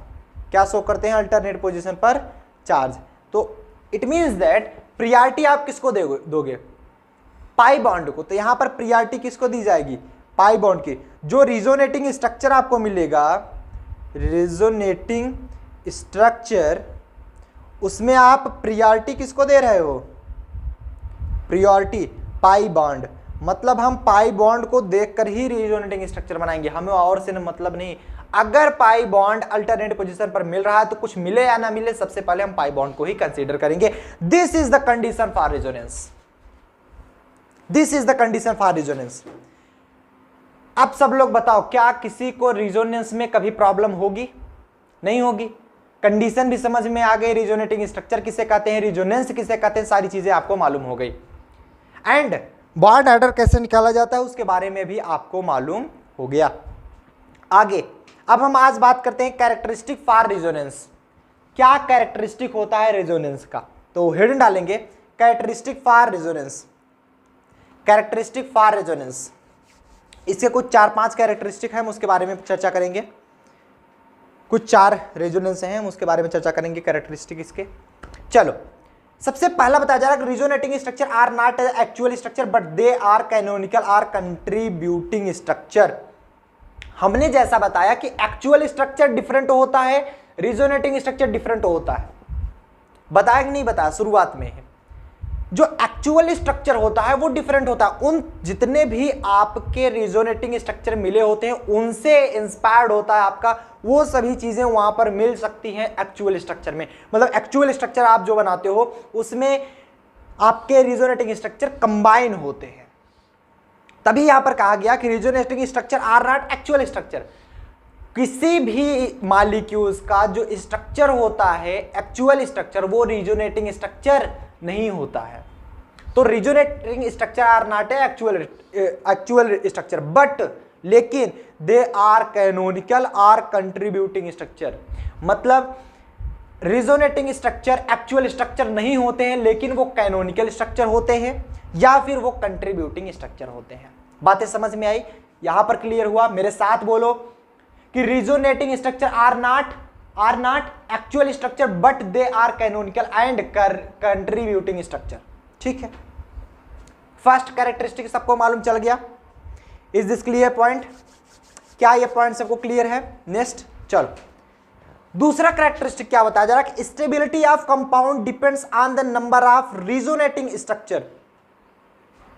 क्या शो करते हैं? अल्टरनेट पोजीशन पर चार्ज। तो इट मीन्स दैट प्रियॉरिटी आप किसको दोगे? पाई बॉन्ड को। तो यहाँ पर प्रियॉरिटी किसको दी जाएगी? पाई बॉन्ड की। जो रिजोनेटिंग स्ट्रक्चर आपको मिलेगा, रिजोनेटिंग स्ट्रक्चर, उसमें आप प्रियॉरिटी किसको दे रहे हो? Priority pi bond. मतलब हम पाई बॉन्ड को देखकर ही रिजोनेटिंग स्ट्रक्चर बनाएंगे, हमें और से मतलब नहीं। अगर पाई बॉन्ड अल्टरनेट पोजीशन पर मिल रहा है तो कुछ मिले या ना मिले, सबसे पहले हम पाई बॉन्ड को ही कंसीडर करेंगे। This is the condition for resonance. This is the condition for resonance. अब सब लोग बताओ, क्या किसी को रेजोनेंस में कभी प्रॉब्लम होगी? नहीं होगी। कंडीशन भी समझ में आ गई, रेजोनेटिंग स्ट्रक्चर किसे कहते हैं, रेजोनेंस किसे कहते हैं, सारी चीजें आपको मालूम हो गई। एंड बॉन्ड ऑर्डर कैसे निकाला जाता है उसके बारे में भी आपको मालूम हो गया। आगे अब हम आज बात करते हैं कैरेक्टरिस्टिक फॉर रेजोनेंस। क्या कैरेक्टरिस्टिक होता है रेजोनेंस का? तो हिडन डालेंगे characteristic for resonance. Characteristic for resonance, इसके कुछ 4-5 कैरेक्टरिस्टिक हैं, हम उसके बारे में चर्चा करेंगे। कुछ 4 रेजोनेंस हैं, हम उसके बारे में चर्चा करेंगे कैरेक्टरिस्टिक इसके। चलो, सबसे पहला बताया जा रहा है resonating structure are not actual structure but they are canonical are contributing structure. हमने जैसा बताया कि एक्चुअल स्ट्रक्चर डिफरेंट होता है, रेजोनेटिंग स्ट्रक्चर डिफरेंट होता है। बताया कि नहीं बताया? शुरुआत में है। जो एक्चुअल स्ट्रक्चर होता है वो डिफरेंट होता है। उन जितने भी आपके रेजोनेटिंग स्ट्रक्चर मिले होते हैं उनसे इंस्पायर्ड होता है आपका, वो सभी चीजें वहां पर मिल सकती हैं एक्चुअल स्ट्रक्चर में। मतलब एक्चुअल स्ट्रक्चर आप जो बनाते हो उसमें आपके रेजोनेटिंग स्ट्रक्चर कंबाइन होते हैं। तभी यहां पर कहा गया कि resonating structure are not actual structure. किसी भी मॉलिक्यूल्स का जो स्ट्रक्चर होता है एक्चुअल स्ट्रक्चर, वो रेजोनेटिंग स्ट्रक्चर नहीं होता है। तो resonating structure are not actual structure but लेकिन they are canonical are contributing structure. मतलब रेजोनेटिंग स्ट्रक्चर एक्चुअल स्ट्रक्चर नहीं होते हैं, लेकिन वो कैनोनिकल स्ट्रक्चर होते हैं या फिर वो कंट्रीब्यूटिंग स्ट्रक्चर होते हैं। बातें समझ में आई? यहां पर क्लियर हुआ? मेरे साथ बोलो कि resonating structure are not actual structure but they are canonical and contributing structure. ठीक है, फर्स्ट कैरेक्टरिस्टिक सबको मालूम चल गया। Is this clear point? क्या ये पॉइंट सबको क्लियर है? नेक्स्ट चलो, दूसरा कैरेक्टरिस्टिक क्या बताया जा रहा है कि stability of compound depends on the number of resonating structure.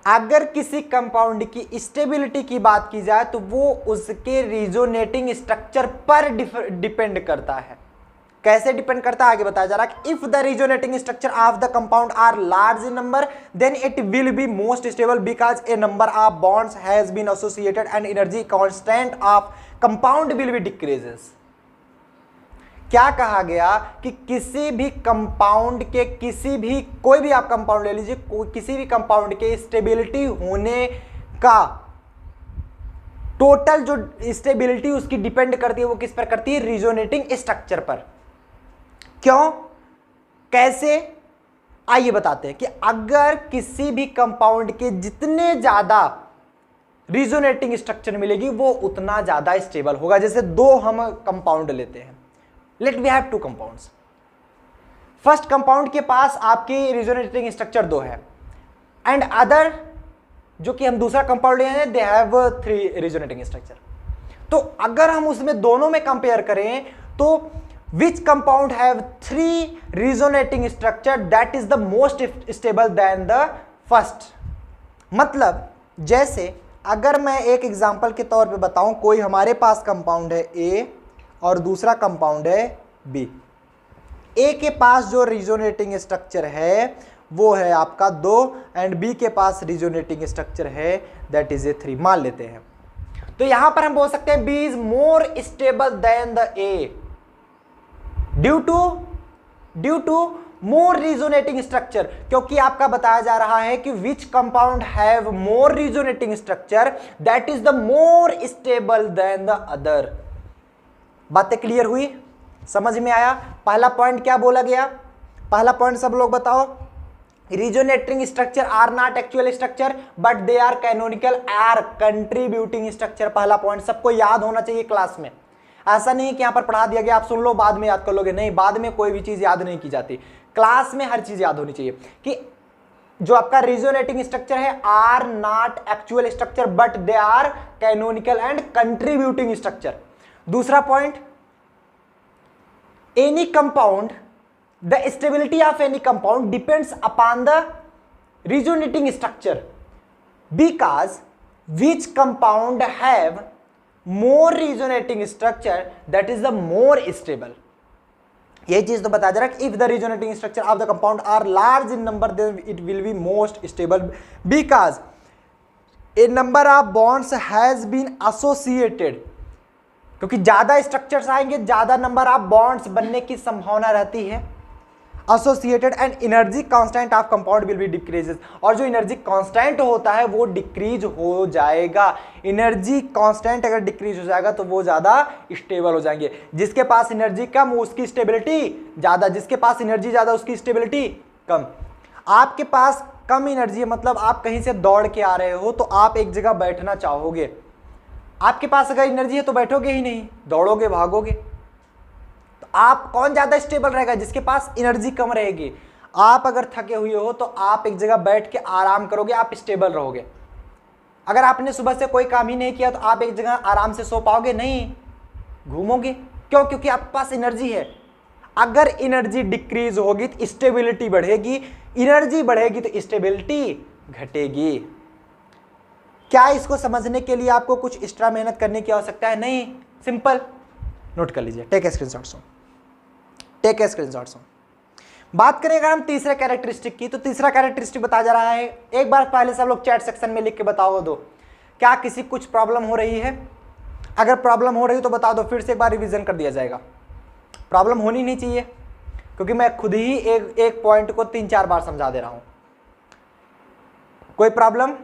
अगर किसी कंपाउंड की स्टेबिलिटी की बात की जाए तो वो उसके रेजोनेटिंग स्ट्रक्चर पर डिपेंड करता है। कैसे डिपेंड करता है आगे बताया जा रहा है कि if the resonating structure of the compound are large in number then it will be most stable because a number of bonds has been associated and energy constant of compound will be decreases. क्या कहा गया कि किसी भी कंपाउंड के कोई भी आप कंपाउंड ले लीजिए, किसी भी कंपाउंड के स्टेबिलिटी होने का टोटल जो स्टेबिलिटी उसकी डिपेंड करती है वो किस पर करती है? रेजोनेटिंग स्ट्रक्चर पर। क्यों? कैसे? आइए बताते हैं कि अगर किसी भी कंपाउंड के जितने ज्यादा रेजोनेटिंग स्ट्रक्चर मिलेगी वो उतना ज्यादा स्टेबल होगा। जैसे 2 हम कंपाउंड लेते हैं, let we have 2 compounds. First compound के पास आपकी रेजोनेटिंग स्ट्रक्चर 2 है एंड अदर जो कि हम दूसरा कंपाउंड ले हैं दे हैव 3 रेजोनेटिंग स्ट्रक्चर। तो अगर हम उसमें दोनों में कंपेयर करें तो विच compound have 3 resonating structure that is the most stable than the first. मतलब जैसे अगर मैं एक एग्जांपल के तौर पे बताऊं, कोई हमारे पास कंपाउंड है A और दूसरा कंपाउंड है B। A के पास जो रेजोनेटिंग स्ट्रक्चर है वो है आपका 2 एंड B के पास रेजोनेटिंग स्ट्रक्चर है दैट इज ए 3 मान लेते हैं। तो यहां पर हम बोल सकते हैं B is more stable than the A due to more resonating structure, क्योंकि आपका बताया जा रहा है कि which compound have more resonating structure that is the more stable than the other. बातें क्लियर हुई, समझ में आया? पहला पॉइंट क्या बोला गया? पहला पॉइंट सब लोग बताओ, resonating structure are not actual structure but they are canonical are contributing structure. पहला पॉइंट सबको याद होना चाहिए क्लास में। ऐसा नहीं कि यहां पर पढ़ा दिया गया आप सुन लो बाद में याद कर लोगे, नहीं, बाद में कोई भी चीज याद नहीं की जाती, क्लास में हर चीज याद होनी चाहिए कि जो आपका रिजोनेटिंग स्ट्रक्चर है are not actual structure but they are canonical and contributing structure. दूसरा point, any compound, the stability of any compound depends upon the resonating structure because which compound have more resonating structure that is the more stable। ये चीज तो बताया जा रहा है, if the resonating structure of the compound are large in number then it will be most stable because a number of bonds has been associated, क्योंकि ज्यादा स्ट्रक्चर्स आएंगे ज्यादा नंबर ऑफ बॉन्ड्स बनने की संभावना रहती है। Associated and energy constant of compound will be decreases, और जो एनर्जी कांस्टेंट होता है वो डिक्रीज हो जाएगा। एनर्जी कांस्टेंट अगर डिक्रीज हो जाएगा तो वो ज्यादा स्टेबल हो जाएंगे। जिसके पास एनर्जी कम उसकी स्टेबिलिटी ज्यादा, जिसके पास एनर्जी ज्यादा उसकी स्टेबिलिटी कम। आपके पास कम एनर्जी है, मतलब आप कहीं से दौड़ के आ रहे हो तो आप एक जगह बैठना चाहोगे, आपके पास अगर एनर्जी है तो बैठोगे ही नहीं, दौड़ोगे भागोगे। तो आप कौन ज्यादा स्टेबल रहेगा? जिसके पास एनर्जी कम रहेगी। आप अगर थके हुए हो तो आप एक जगह बैठ के आराम करोगे, आप स्टेबल रहोगे। अगर आपने सुबह से कोई काम ही नहीं किया तो आप एक जगह आराम से सो पाओगे? नहीं, घूमोगे। क्यों? क्योंकि आपके पास एनर्जी है। अगर एनर्जी डिक्रीज होगी तो स्टेबिलिटी बढ़ेगी, एनर्जी बढ़ेगी तो स्टेबिलिटी घटेगी। क्या इसको समझने के लिए आपको कुछ एक्स्ट्रा मेहनत करने की आवश्यकता है? नहीं, सिंपल नोट कर लीजिए। Take a screenshot. Take a screenshot. बात करें अगर हम तीसरे कैरेक्टरिस्टिक की, तो तीसरा कैरेक्टरिस्टिक बताया जा रहा है, एक बार पहले सब लोग चैट सेक्शन में लिख के बताओ दो, क्या किसी कुछ प्रॉब्लम हो रही है? अगर प्रॉब्लम हो रही है तो बता दो, फिर से एक बार रिवीजन कर दिया जाएगा। प्रॉब्लम होनी नहीं चाहिए क्योंकि मैं खुद ही एक पॉइंट को 3-4 बार समझा दे रहा हूं। कोई प्रॉब्लम?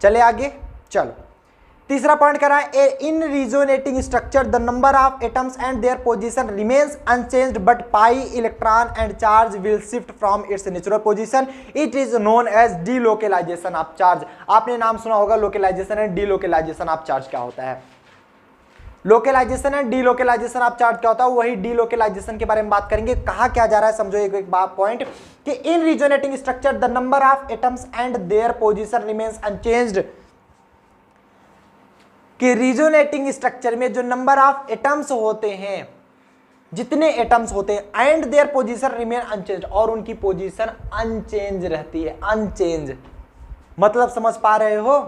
चले आगे, चलो। तीसरा पॉइंट कह रहा है, in resonating structure the number of atoms and their position remains unchanged but pi electron and charge will shift from its natural position, it is known as delocalisation of charge. आपने नाम सुना होगा localisation and delocalisation of charge क्या होता है। Localisation and delocalisation of charge क्या होता है, वही डीलोकेलाइजेशन के बारे में बात करेंगे। कहा क्या जा रहा है समझो एक बात पॉइंट, कि in resonating structure the number of atoms and their position remains unchanged, कि रिजोनेटिंग स्ट्रक्चर में जो नंबर ऑफ एटम्स होते हैं, जितने एटम्स होते हैं, and their position remain unchange, और उनकी पोजीशन अनचेंज रहती है। अनचेंज मतलब समझ पा रहे हो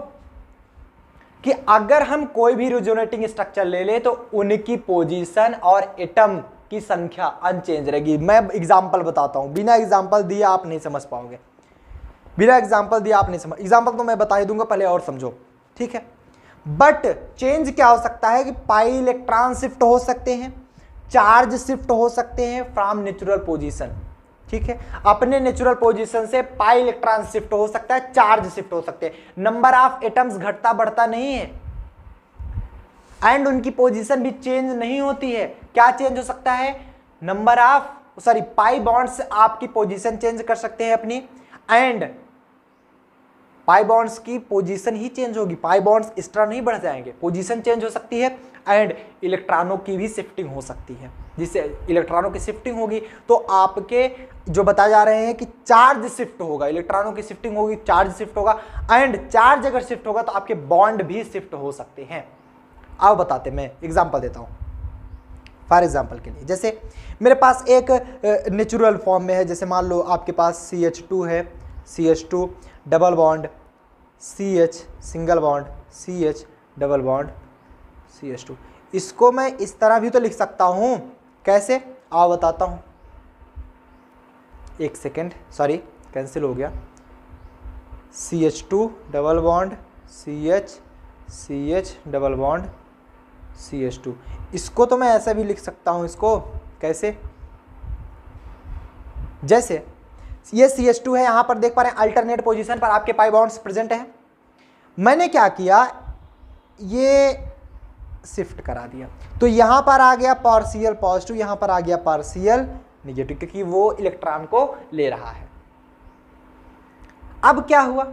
कि अगर हम कोई भी रिजोनेटिंग स्ट्रक्चर ले ले तो उनकी पोजीशन और एटम की संख्या अनचेंज रहेगी। मैं एग्जांपल बताता हूं, बिना एग्जांपल दिए आप नहीं समझ पाओगे। बिना एग्जांपल दिए आप नहीं समझ, एग्जांपल तो मैं बता ही दूंगा, पहले और समझो, ठीक है। बट चेंज क्या हो सकता है कि पाई इलेक्ट्रॉन शिफ्ट हो सकते हैं, चार्ज शिफ्ट हो सकते हैं फ्रॉम नेचुरल पोजीशन, ठीक है। अपने नेचुरल पोजीशन से पाई इलेक्ट्रॉन शिफ्ट हो सकता है, चार्ज शिफ्ट हो सकते हैं। नंबर ऑफ एटम्स घटता बढ़ता नहीं है एंड उनकी पोजीशन भी चेंज नहीं होती है। क्या चेंज हो सकता है? नंबर ऑफ पाई बॉन्ड्स आपकी पोजीशन चेंज कर सकते हैं अपनी, एंड पाई बॉन्ड्स की पोजीशन ही चेंज होगी, पाई बॉन्ड्स एक्स्ट्रा नहीं बढ़ जाएंगे, पोजीशन चेंज हो सकती है, एंड इलेक्ट्रॉनों की भी शिफ्टिंग हो सकती है। जिससे इलेक्ट्रॉनों की शिफ्टिंग होगी तो आपके जो बताए जा रहे हैं कि चार्ज शिफ्ट होगा, इलेक्ट्रॉनों की शिफ्टिंग होगी, चार्ज शिफ्ट होगा, एंड चार्ज अगर शिफ्ट होगा तो आपके बॉन्ड भी शिफ्ट हो सकते हैं। अब बताते, मैं एग्जांपल देता हूं। फॉर एग्जांपल के लिए, जैसे मेरे पास एक नेचुरल फॉर्म में है, जैसे मान लो आपके पास CH2 है, CH2 double bond CH single bond CH double bond CH2। इसको मैं इस तरह भी तो लिख सकता हूं, कैसे आओ बताता हूं। एक सेकेंड, सॉरी कैंसिल हो गया। CH2 double bond CH double bond CH2, इसको तो मैं ऐसा भी लिख सकता हूं। इसको कैसे? जैसे ये CH2 है, यहां पर देख पा रहे हैं अल्टरनेट पोजीशन पर आपके पाई बॉन्ड्स प्रेजेंट है। मैंने क्या किया, ये शिफ्ट करा दिया, तो यहां पर आ गया पार्शियल पॉजिटिव, यहां पर आ गया पार्शियल निगेटिव, क्योंकि वो इलेक्ट्रॉन को ले रहा है। अब क्या हुआ,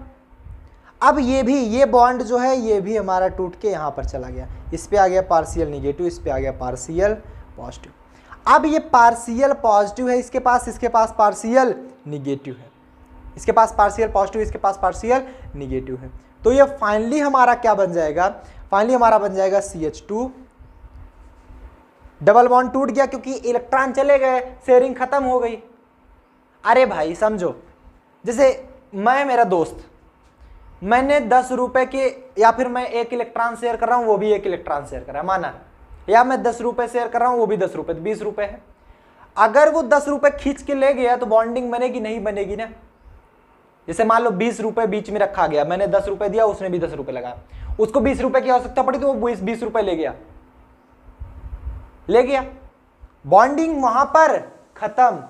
अब ये बॉन्ड जो है ये भी हमारा टूट के यहां पर चला गया, इस पे आ गया पार्शियल निगेटिव, इस पे आ गया पार्शियल पॉजिटिव। अब ये पार्शियल पॉजिटिव है इसके पास पार्शियल निगेटिव है, इसके पास पार्शियल पॉजिटिव, इसके पास पार्शियल निगेटिव है। तो ये फाइनली हमारा क्या बन जाएगा, फाइनली हमारा बन जाएगा CH2, डबल बॉन्ड टूट गया क्योंकि इलेक्ट्रॉन चले गए, शेयरिंग खत्म हो गई। अरे भाई समझो, जैसे मैं, मेरा दोस्त, मैंने 10 रुपए के, या फिर मैं 1 इलेक्ट्रॉन शेयर कर रहा हूं, वो भी 1 इलेक्ट्रॉन शेयर कर रहा है, माना, या मैं 10 रुपए शेयर कर रहा हूं, वो भी 10 रुपए, 20 रुपए है। अगर वो 10 रुपए खींच के ले गया तो बॉन्डिंग बनेगी, नहीं बनेगी ना। जैसे मान लो 20 रुपए बीच में रखा गया, मैंने 10 रुपए दिया, उसने भी 10 रुपए लगाया, उसको 20 रुपए की आवश्यकता पड़ी तो वो 20 रुपए ले गया, बॉन्डिंग वहां पर खत्म,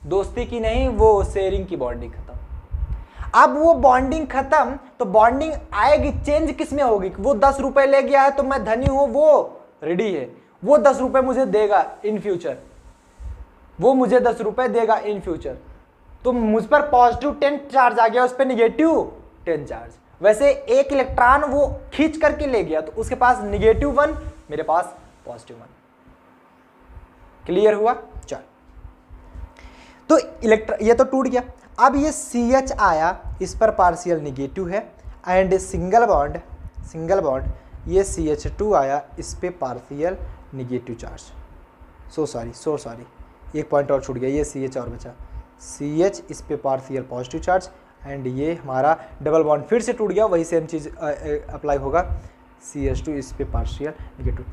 दोस्ती की नहीं, वो शेयरिंग की बॉन्डिंग खत्म। अब वो बॉन्डिंग खत्म तो बॉन्डिंग आएगी, चेंज किस में होगी, वो 10 रुपए ले गया है तो मैं धनी हूं, वो रेडी है, वो 10 रुपए मुझे देगा इन फ्यूचर, वो मुझे 10 रुपए देगा इन फ्यूचर, तो मुझ पर पॉजिटिव 10 चार्ज आ गया, उस पर निगेटिव 10 चार्ज। वैसे 1 इलेक्ट्रॉन वो खींच करके ले गया तो उसके पास -1, मेरे पास +1। क्लियर हुआ? चल, तो ये तो टूट गया। अब ये CH आया, इस पर पार्शियल निगेटिव है, एंड सिंगल बॉन्ड ये CH2 आया, इस पे partial negative charge. So sorry, एक पॉइंट और छूट गया, ये CH और बचा, CH इस पे पार्शियल पॉजिटिव चार्ज, एंड ये हमारा डबल बॉन्ड फिर से टूट गया, वही सेम चीज़ अप्लाई होगा, CH2 इस पे पार्शियल निगेटिव।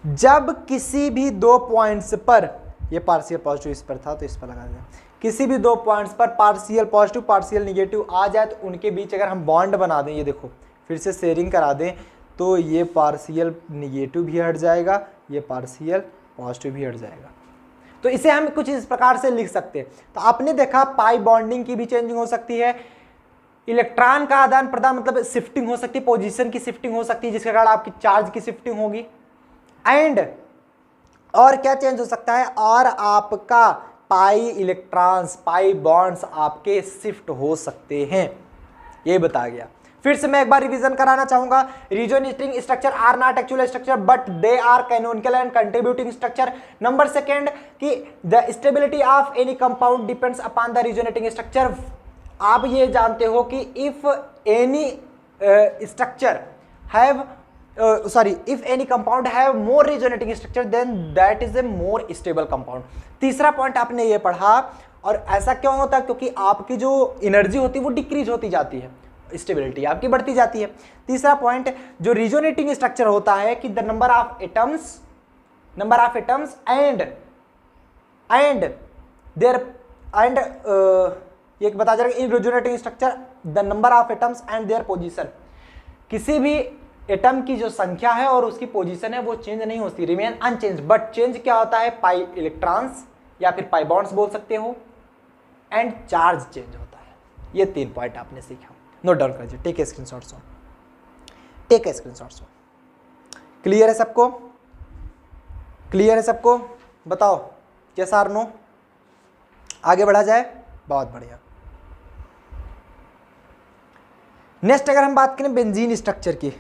जब किसी भी 2 पॉइंट्स पर, ये पार्शियल पॉजिटिव इस पर था तो इस पर लगा दिया, किसी भी 2 पॉइंट्स पर पार्शियल पॉजिटिव पार्शियल निगेटिव आ जाए तो उनके बीच अगर हम बॉन्ड बना दें, ये देखो फिर से शेयरिंग करा दें, तो ये पार्शियल निगेटिव भी हट जाएगा, ये पार्शियल पॉजिटिव भी हट जाएगा। तो इसे हम कुछ इस प्रकार से लिख सकते हैं। तो आपने देखा पाई बॉन्डिंग की भी चेंजिंग हो सकती है, इलेक्ट्रॉन का आदान प्रदान मतलब शिफ्टिंग हो सकती है, पोजीशन की शिफ्टिंग हो सकती है, जिसके कारण आपकी चार्ज की शिफ्टिंग होगी, एंड और क्या चेंज हो सकता है, और आपका पाई इलेक्ट्रॉन्स, पाई बॉन्ड्स आपके शिफ्ट हो सकते हैं, ये बताया गया। फिर से मैं एक बार रिवीजन कराना चाहूंगा, resonating structure are not actual structure but they are canonical and contributing structure. Number second कि the stability of any compound depends upon the resonating structure. आप ये जानते हो कि if any structure have if any compound have more resonating structure then that is a more stable compound। तीसरा पॉइंट आपने ये पढ़ा, और ऐसा क्यों होता है, क्योंकि आपकी जो एनर्जी होती है वो डिक्रीज होती जाती है, स्टेबिलिटी आपकी बढ़ती जाती है। तीसरा पॉइंट जो रिजोनेटिंग स्ट्रक्चर होता है कि the number of atoms and ये बता जा रहा है in resonating structure the number of atoms and their position. किसी भी एटम की जो संख्या है और उसकी पोजीशन है वो चेंज नहीं होती, रिमेन अनचेंज, बट चेंज क्या होता है, पाई इलेक्ट्रॉन्स या फिर पाई बॉन्ड्स बोल सकते हो, एंड चार्ज चेंज होता है। ये 3 पॉइंट आपने सीखा, नोट डाउन कर लीजिए, टेक ए स्क्रीनशॉट। क्लियर है सबको? क्लियर है सबको? बताओ कैसा आर नो, आगे बढ़ा जाए? बहुत बढ़िया। नेक्स्ट अगर हम बात करें बेंजीन स्ट्रक्चर की,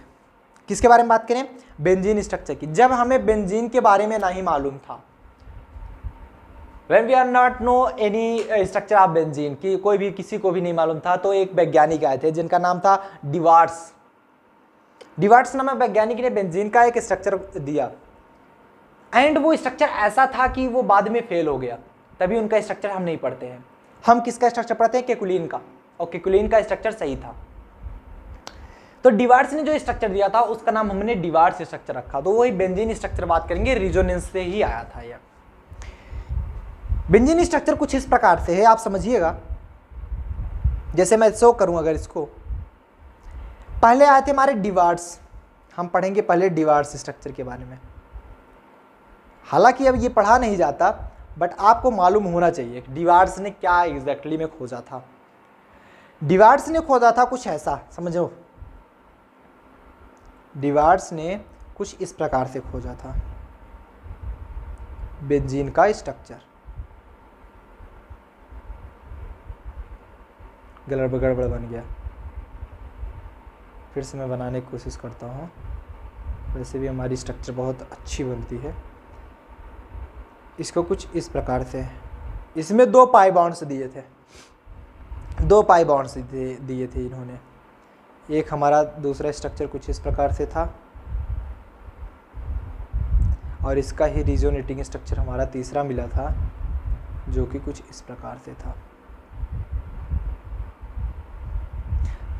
किसके बारे में बात करें, बेंजीन स्ट्रक्चर की। जब हमें बेंजीन के बारे में नहीं मालूम था, when we are not know any structure of benzene की, कोई भी किसी को भी नहीं मालूम था, तो एक वैज्ञानिक आए थे जिनका नाम था डिवार्ट्स नामक वैज्ञानिक ने बेंजीन का एक स्ट्रक्चर दिया, एंड वो स्ट्रक्चर ऐसा था कि वो बाद में फेल हो गया, तभी उनका स्ट्रक्चर हम नहीं पढ़ते हैं। हम किसका स्ट्रक्चर पढ़ते हैं, केकुलिन का, और केकुलिन का स्ट्रक्चर सही था। तो डिवार्ट्स ने जो स्ट्रक्चर दिया था उसका नाम हमने डिवार्ट्स स्ट्रक्चर रखा, तो वही बेंजीन स्ट्रक्चर बात करेंगे, रिजोनेंस से ही आया था यह। बेंजीन स्ट्रक्चर कुछ इस प्रकार से है, आप समझिएगा। जैसे मैं शो करूं अगर इसको, पहले आए थे हमारे डिवार्ट्स, हम पढ़ेंगे पहले डिवार्ट्स स्ट्रक्चर के बारे में। हालांकि अब ये पढ़ा नहीं जाता, बट आपको मालूम होना चाहिए डिवार्ड्स ने क्या एग्जैक्टली में खोजा था। डिवार्ड्स ने खोजा था कुछ ऐसा, समझो, डिवार्ड्स ने कुछ इस प्रकार से खोजा था बेंजीन का स्ट्रक्चर। गड़बड़ बन गया, फिर से मैं बनाने की कोशिश करता हूँ। वैसे भी हमारी स्ट्रक्चर बहुत अच्छी बनती है। इसको कुछ इस प्रकार से, इसमें 2 पाई बॉन्ड्स दिए थे, 2 पाई बॉन्ड्स दिए थे इन्होंने। एक हमारा दूसरा स्ट्रक्चर कुछ इस प्रकार से था और इसका ही रिजोनेटिंग स्ट्रक्चर हमारा तीसरा मिला था जो कि कुछ इस प्रकार से था।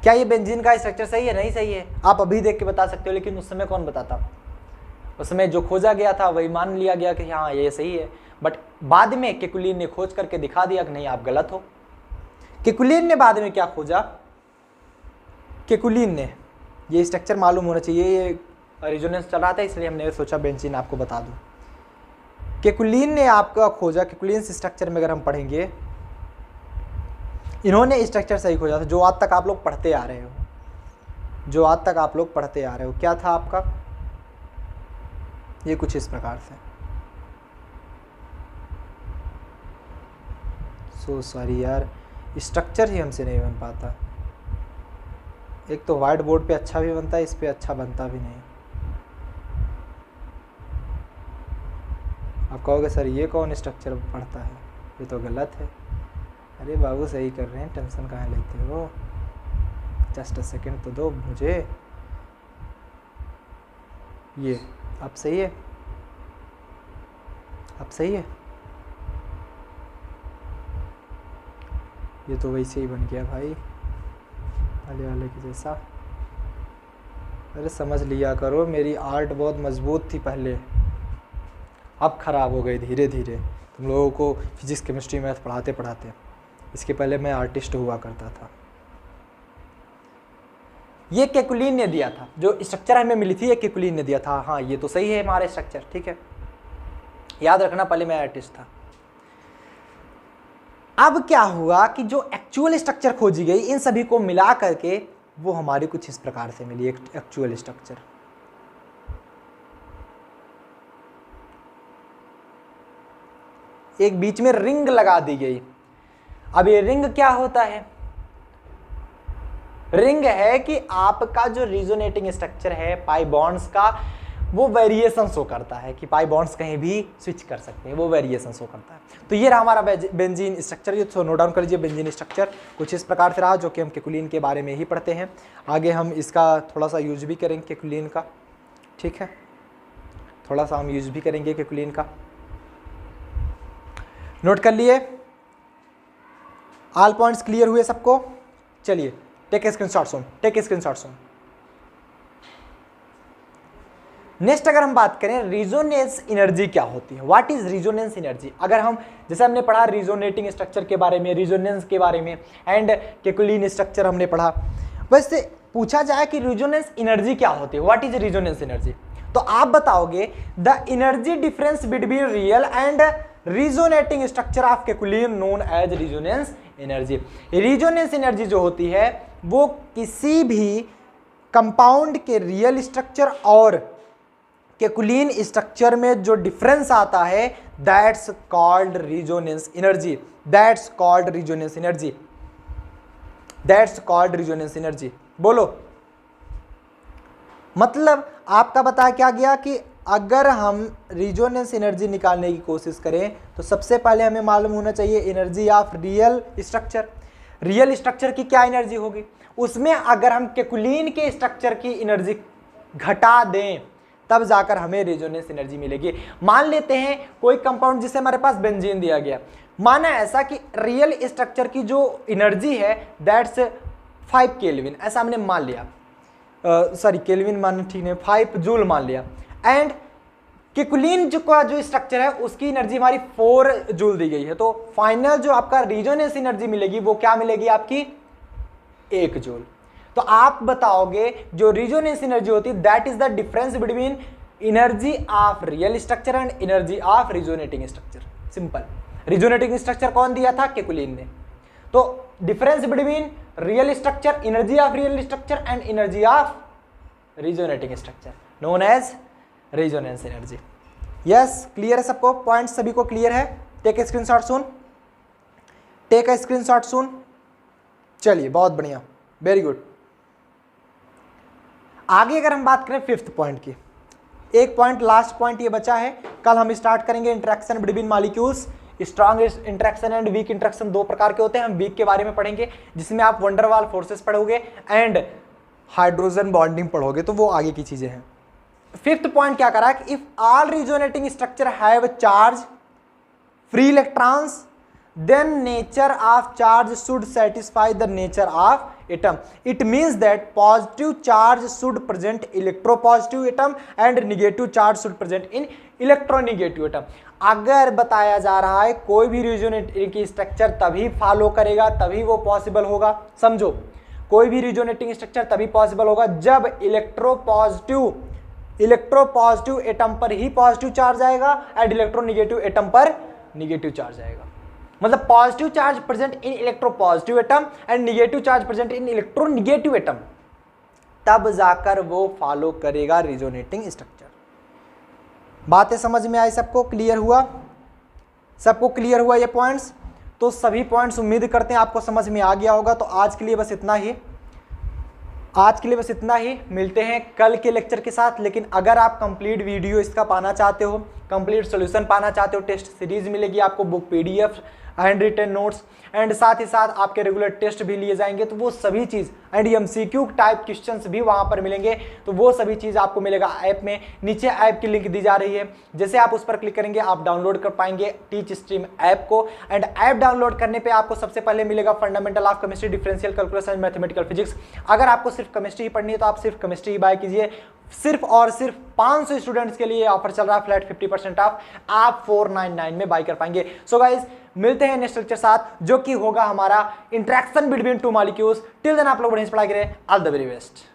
क्या ये बेंजीन का स्ट्रक्चर सही है? नहीं सही है, आप अभी देख के बता सकते हो, लेकिन उस समय कौन बताता? उस समय जो खोजा गया था वही मान लिया गया कि हाँ ये सही है। बट बाद में केकुलिन ने खोज करके दिखा दिया कि नहीं आप गलत हो। केकुलिन ने बाद में क्या खोजा? केकुलिन ने, ये स्ट्रक्चर मालूम होना चाहिए, ये रेजोनेंस चल रहा था इसलिए हमने सोचा बेंजीन आपको बता दूं। केकुलिन ने आपका खोजा, केकुलिन स्ट्रक्चर में अगर हम पढ़ेंगे, इन्होंने स्ट्रक्चर सही खोजा था जो आज तक आप लोग पढ़ते आ रहे हो, जो आज तक आप लोग पढ़ते आ रहे हो। क्या था आपका? ये कुछ इस प्रकार से। सो सॉरी यार, स्ट्रक्चर ही हमसे नहीं बन पाता। एक तो व्हाइट बोर्ड पे अच्छा भी बनता है, इस पे अच्छा बनता भी नहीं। आप कहोगे सर ये कौन स्ट्रक्चर पढ़ता है, ये तो गलत है। अरे बाबू सही कर रहे हैं, टेंशन कहाँ लेते हो, जस्ट अ सेकेंड तो दो मुझे। ये अब सही है, अब सही है, ये तो वैसे ही बन गया भाई, वाले वाले के जैसा। अरे समझ लिया करो, मेरी आर्ट बहुत मजबूत थी पहले, अब ख़राब हो गई धीरे धीरे। तुम लोगों को फिजिक्स केमिस्ट्री मैथ पढ़ाते पढ़ाते, इसके पहले मैं आर्टिस्ट हुआ करता था। ये केकुलिन ने दिया था, जो स्ट्रक्चर हमें मिली थी ये केकुलिन ने दिया था। हाँ ये तो सही है हमारा स्ट्रक्चर, ठीक है, याद रखना पहले मैं आर्टिस्ट था। अब क्या हुआ कि जो एक्चुअल स्ट्रक्चर खोजी गई, इन सभी को मिला करके वो हमारी कुछ इस प्रकार से मिली एक एक्चुअल स्ट्रक्चर। एक बीच में रिंग लगा दी गई। अब ये रिंग क्या होता है? रिंग है कि आपका जो रिजोनेटिंग स्ट्रक्चर है पाई बॉन्ड्स का, वो वेरिएशन शो करता है कि पाई बॉन्ड्स कहीं भी स्विच कर सकते हैं, वो वेरिएशन शो करता है। तो ये रहा हमारा बेंजीन स्ट्रक्चर। ये तो नोट डाउन कर लीजिए, बेंजीन स्ट्रक्चर कुछ इस प्रकार से रहा, जो कि हम केकुलिन के बारे में ही पढ़ते हैं। आगे हम इसका थोड़ा सा यूज भी करेंगे केकुलिन का, ठीक है, थोड़ा सा हम यूज भी करेंगे केकुलिन का। नोट कर लिए, ऑल पॉइंट्स क्लियर हुए सबको? चलिए टेक स्क्रीनशॉट सुन, टेक स्क्रीनशॉट सुन। नेक्स्ट अगर हम बात करें रिजोनेंस एनर्जी क्या होती है, व्हाट इज रिजोनेंस एनर्जी। अगर हम जैसे हमने पढ़ा रिजोनेटिंग स्ट्रक्चर के बारे में, रिजोनेंस के बारे में एंड केकुलिन स्ट्रक्चर हमने पढ़ा, वैसे पूछा जाए कि रिजोनेंस एनर्जी क्या होती है, व्हाट इज रिजोनेंस एनर्जी, तो आप बताओगे the energy difference between real and resonating structure of Kekule known as resonance energy. Resonance energy जो होती है वो किसी भी कंपाउंड के रियल स्ट्रक्चर और केकुलिन स्ट्रक्चर में जो डिफरेंस आता है, that's called resonance energy, that's called resonance energy, that's called resonance energy. बोलो, मतलब आपका बता क्या गया कि अगर हम रिजोनेंस एनर्जी निकालने की कोशिश करें तो सबसे पहले हमें मालूम होना चाहिए energy of real structure. Real structure की क्या एनर्जी होगी, उसमें अगर हम केकुलिन के स्ट्रक्चर की एनर्जी घटा दें तब जाकर हमें रिजोनेंस एनर्जी मिलेगी। मान लेते हैं कोई कंपाउंड जिसे हमारे पास बेंजीन दिया गया, माना ऐसा कि रियल स्ट्रक्चर की जो एनर्जी है दैट्स 5 केल्विन, ऐसा हमने मान लिया, सॉरी केल्विन मान ठीक नहीं, 5 जूल मान लिया। एंड केकुलिन जो का जो स्ट्रक्चर है उसकी एनर्जी हमारी 4 जूल दी गई है, तो फाइनल जो आपका रिजोनेंस एनर्जी मिलेगी वो क्या मिलेगी आपकी 1 जूल। तो आप बताओगे जो रिजोनेंस एनर्जी होती है that is the difference between energy of real structure and energy of resonating structure. Simple. Resonating structure कौन दिया था? केकुलिन ने। तो difference between real structure, energy of real structure and energy of resonating structure known as resonance energy. Yes, clear है सबको? पॉइंट सभी को क्लियर है? Take a screenshot soon, take a screenshot soon. चलिए बहुत बढ़िया, वेरी गुड। आगे अगर हम बात करें फिफ्थ पॉइंट की, एक पॉइंट लास्ट पॉइंट ये बचा है, कल हम स्टार्ट करेंगे interaction between molecules. Strong interaction and weak interaction दो प्रकार के होते हैं, हम वीक के बारे में पढ़ेंगे जिसमें आप वंडरवाल फोर्सेस पढ़ोगे एंड हाइड्रोजन बॉन्डिंग पढ़ोगे, तो वो आगे की चीजें हैं। फिफ्थ पॉइंट क्या करा कि if all resonating structure have charge free electrons then nature of charge should satisfy the nature of atom. It means that positive charge should present electropositive atom and negative charge should present in electronegative atom. अगर बताया जा रहा है कोई भी रिजोनेटिंग की स्ट्रक्चर तभी फॉलो करेगा, तभी वो पॉसिबल होगा, समझो, कोई भी रिजोनेटिंग स्ट्रक्चर तभी पॉसिबल होगा जब इलेक्ट्रोपॉजिटिव एटम पर ही पॉजिटिव चार्ज आएगा एंड इलेक्ट्रोनेगेटिव एटम पर नेगेटिव चार्ज आएगा। मतलब positive charge present in electropositive atom and negative charge present in electronegative atom, तब जाकर वो फॉलो करेगा रिजोनेटिंग स्ट्रक्चर। बातें समझ में आई सबको? क्लियर हुआ? सबको क्लियर हुआ ये पॉइंट्स? तो सभी पॉइंट्स उम्मीद करते हैं आपको समझ में आ गया होगा। तो आज के लिए बस इतना ही, आज के लिए बस इतना ही। मिलते हैं कल के लेक्चर के साथ। लेकिन अगर आप कंप्लीट वीडियो इसका पाना चाहते हो, कंप्लीट सॉल्यूशन पाना चाहते हो, टेस्ट सीरीज मिलेगी आपको, book PDF, handwritten notes and साथ ही साथ आपके रेगुलर टेस्ट भी लिए जाएंगे। तो वो सभी चीज़ एंड एमसीक्यू टाइप क्वेश्चंस भी वहाँ पर मिलेंगे। तो वो सभी चीज़ आपको मिलेगा ऐप में। नीचे ऐप की लिंक दी जा रही है, जैसे आप उस पर क्लिक करेंगे आप डाउनलोड कर पाएंगे टीच स्ट्रीम ऐप को। एंड ऐप डाउनलोड करने पे आपको सबसे पहले मिलेगा fundamental of chemistry, differential calculus and mathematical physics. अगर आपको सिर्फ केमिस्ट्री ही पढ़नी है तो आप सिर्फ केमिस्ट्री ही बाय कीजिए। सिर्फ और सिर्फ 500 स्टूडेंट्स के लिए ऑफर चल रहा है, फ्लैट 50% ऑफ, आप 499 में बाय कर पाएंगे। सो गाइज मिलते हैं नेक्स्ट लेक्चर साथ, जो कि होगा हमारा interaction between two molecules. Till then आप लोग बढ़िया से पढ़ाई करें। All the very best.